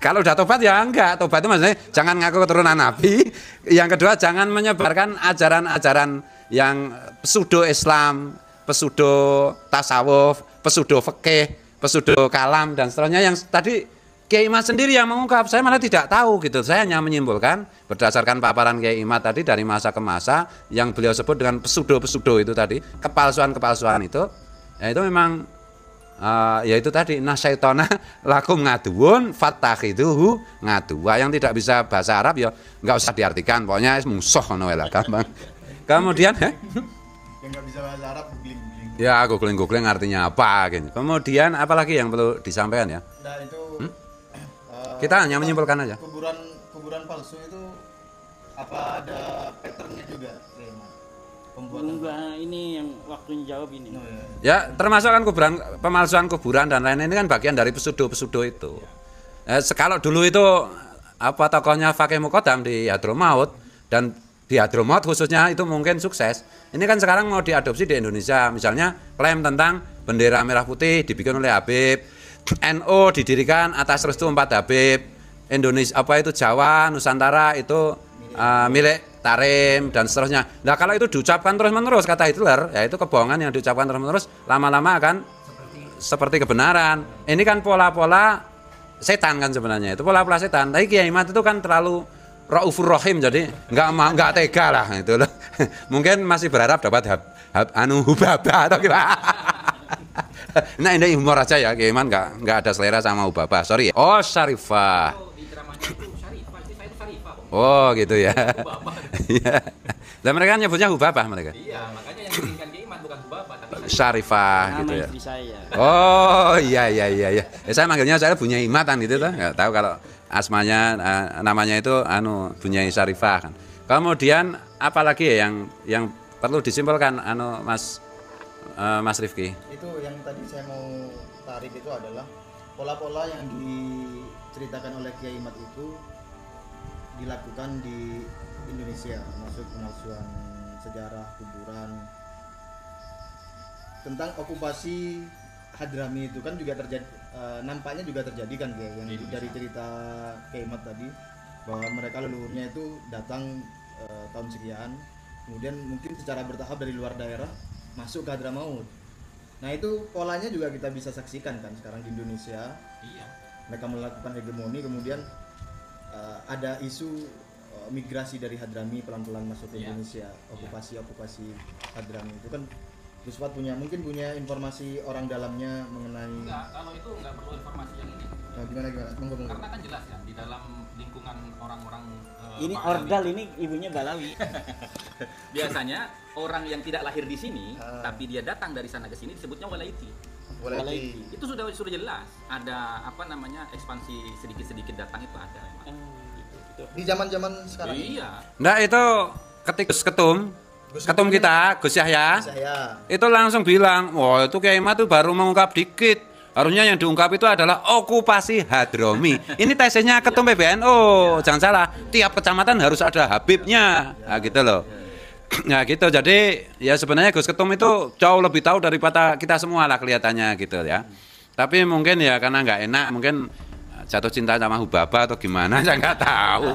Kalau udah tobat ya enggak. Tobat itu maksudnya jangan ngaku keturunan Nabi. Yang kedua jangan menyebarkan ajaran-ajaran yang pseudo Islam, pseudo tasawuf, pseudo fikih, pseudo kalam dan seterusnya yang tadi Kiai Imad sendiri yang mengungkap. Saya malah tidak tahu gitu. Saya hanya menyimpulkan berdasarkan paparan Kiai Imad tadi dari masa ke masa yang beliau sebut dengan pseudo itu tadi, kepalsuan itu. Ya itu memang ya itu tadi nasyaitona lakum ngaduun fattakhiduhu ngadua. Yang tidak bisa bahasa Arab ya enggak usah diartikan, pokoknya musuh ngono lah gampang. Kemudian yang enggak bisa bahasa Arab googling. Ya googling artinya apa gitu. Kemudian apalagi yang perlu disampaikan ya? Nah itu kita hanya menyimpulkan aja. Kuburan palsu itu apa ada patternnya juga, pembuatan? Enggak, ini yang waktunya jawab ini. Oh, ya. Ya termasuk kan pemalsuan kuburan dan lain-lain ini kan bagian dari pseudo itu. Kalau dulu itu apa tokohnya Fakih Muqaddam di Hadramaut dan di Hadramaut khususnya itu mungkin sukses. Ini kan sekarang mau diadopsi di Indonesia. Misalnya klaim tentang bendera merah putih dibikin oleh Habib, NU didirikan atas restu 4 Habib, Indonesia apa itu Jawa, Nusantara itu milik Tarim dan seterusnya. Nah kalau itu diucapkan terus-menerus kata Hitler, ya itu kebohongan yang diucapkan terus-menerus lama-lama akan seperti kebenaran. Ini kan pola-pola setan kan sebenarnya, itu pola-pola setan. Tapi Kiai Imad itu kan terlalu Raufur Rahim, jadi nggak tega lah itu loh. Mungkin masih berharap dapat hubaba atau gimana. Nah ini humor aja ya, Kiai Imad nggak ada selera sama hubaba, sorry ya. Oh Syarifah. Oh gitu ya. Dan mereka nyebutnya hubabah mereka. Iya, makanya yang diinginkan Kiai Imad bukan hubabah tapi Syarifah gitu ya. Saya. Oh iya. Saya manggilnya saya Bunyai Imatan gitu tuh. Nggak tahu kalau asmanya namanya itu Bunyai Syarifah kan. Kemudian apalagi ya yang perlu disimpulkan Mas Rifki? Itu yang tadi saya mau tarik itu adalah pola-pola yang diceritakan oleh Kiai Imad itu dilakukan di Indonesia, termasuk pemalsuan sejarah kuburan. Tentang okupasi Hadrami itu kan juga terjadi, nampaknya juga terjadi kan Kiai, yang dari cerita Kiai Imad tadi bahwa mereka leluhurnya itu datang tahun sekian, kemudian mungkin secara bertahap dari luar daerah masuk ke Hadramaut. Nah itu polanya juga kita bisa saksikan kan sekarang di Indonesia. iya. Mereka melakukan hegemoni, kemudian ada isu migrasi dari Hadrami pelan-pelan masuk ke Indonesia. Okupasi Hadrami itu kan Gus Fat mungkin punya informasi orang dalamnya mengenai. Enggak, kalau itu enggak perlu informasi yang ini. Nah, gimana? Karena kan jelas kan di dalam lingkungan orang-orang ini ordal ini ibunya Balawi. Biasanya orang yang tidak lahir di sini tapi dia datang dari sana ke sini disebutnya walaiti. Itu sudah jelas. Ada ekspansi sedikit-sedikit datang itu ada memang. Gitu. Di zaman-zaman sekarang. Iya. Nah itu ketika ketum kita Gus Yahya itu langsung bilang, wah itu Kiai Imad tuh baru mengungkap dikit. Harusnya yang diungkap itu adalah okupasi Hadrami. Ini tesnya ketum PBNU, jangan salah. Tiap kecamatan harus ada Habibnya, nah, gitu loh. Nah gitu, jadi ya sebenarnya Gus Ketum itu jauh lebih tahu daripada kita semua lah kelihatannya gitu ya. Tapi mungkin ya karena nggak enak, mungkin jatuh cinta sama hubaba atau gimana, saya nggak tahu.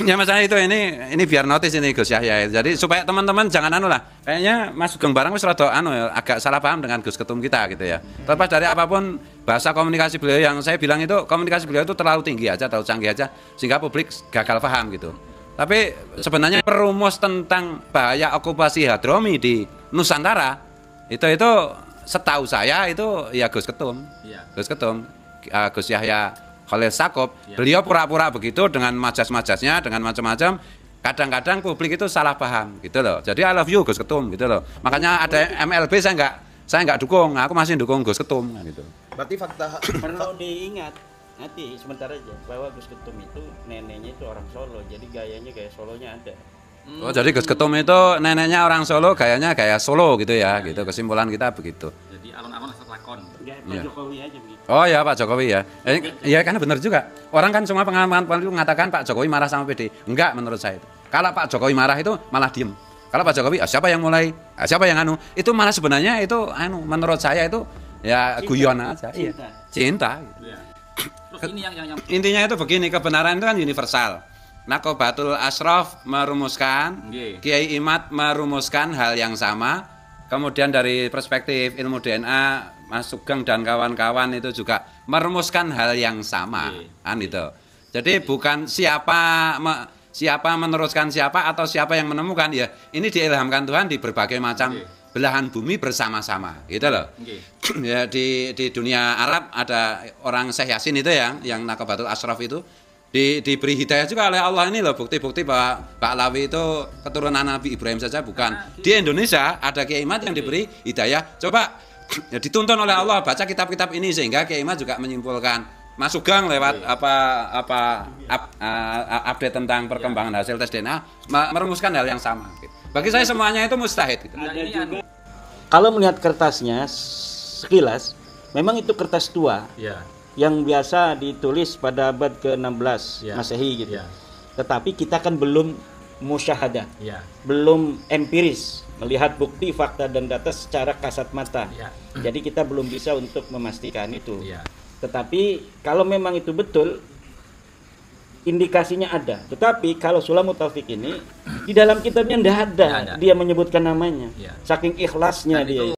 Ya masalah itu ini biar notice ini Gus Yahya. Jadi supaya teman-teman jangan kayaknya Mas Sugeng Barang wis rada agak salah paham dengan Gus Ketum kita gitu ya. Terlepas dari apapun bahasa komunikasi beliau yang saya bilang itu komunikasi beliau itu terlalu tinggi aja, terlalu canggih aja sehingga publik gagal paham gitu. Tapi sebenarnya perumus tentang bahaya okupasi Hadrami di Nusantara itu setahu saya itu ya Gus Ketum. Gus Ketum, Gus Yahya Khalil Sakop, beliau pura-pura begitu dengan majas-majasnya, dengan macam-macam. Kadang-kadang publik itu salah paham gitu loh. Jadi I love you Gus Ketum gitu loh. Makanya ada MLB saya nggak dukung. Aku masih dukung Gus Ketum gitu. Berarti fakta perlu diingat nanti sebentar aja bahwa Gus Ketum itu neneknya itu orang Solo. Jadi gayanya gaya Solonya ada. Oh jadi Gus Ketum itu neneknya orang Solo, gayanya gaya Solo gitu ya. Gitu kesimpulan kita begitu. Jadi alon-alon asal lakon. Pak Jokowi aja begitu. Oh ya Pak Jokowi ya. Ya kan benar juga. Orang kan semua pengalaman politik mengatakan Pak Jokowi marah sama PD. Enggak menurut saya itu. Kalau Pak Jokowi marah itu malah diem. Kalau Pak Jokowi siapa yang mulai? Siapa yang itu malah sebenarnya itu menurut saya itu ya guyon aja. Cinta. Gitu. Terus ini yang intinya itu begini, kebenaran itu kan universal. Nakobatul Ashraf merumuskan, Kiai Imad merumuskan hal yang sama. kemudian dari perspektif ilmu DNA, Mas Sugeng dan kawan-kawan itu juga merumuskan hal yang sama, kan itu. Jadi bukan siapa meneruskan siapa atau siapa yang menemukan, ya ini diilhamkan Tuhan di berbagai macam belahan bumi bersama-sama, gitu loh. Ya di dunia Arab ada orang Syekh Yasin itu yang Naqabatul Ashraf itu diberi hidayah juga oleh Allah. Ini loh bukti-bukti bahwa Pak Lawi itu keturunan Nabi Ibrahim saja bukan. Di Indonesia ada Kiai Imad yang diberi hidayah. Coba ya, dituntun oleh Allah baca kitab-kitab ini sehingga Kiai Imad juga menyimpulkan. Mas Sugeng lewat update tentang perkembangan hasil tes DNA merumuskan hal yang sama. Bagi saya semuanya itu mustahid. Gitu. Kalau melihat kertasnya sekilas, memang itu kertas tua. Yang biasa ditulis pada abad ke-16 Masehi gitu. Tetapi kita kan belum musyahadah. Belum empiris melihat bukti, fakta dan data secara kasat mata. Jadi kita belum bisa untuk memastikan itu. Tetapi kalau memang itu betul, indikasinya ada. Tetapi kalau Sulamut Taufik ini di dalam kitabnya tidak ada dia menyebutkan namanya. Saking ikhlasnya dia.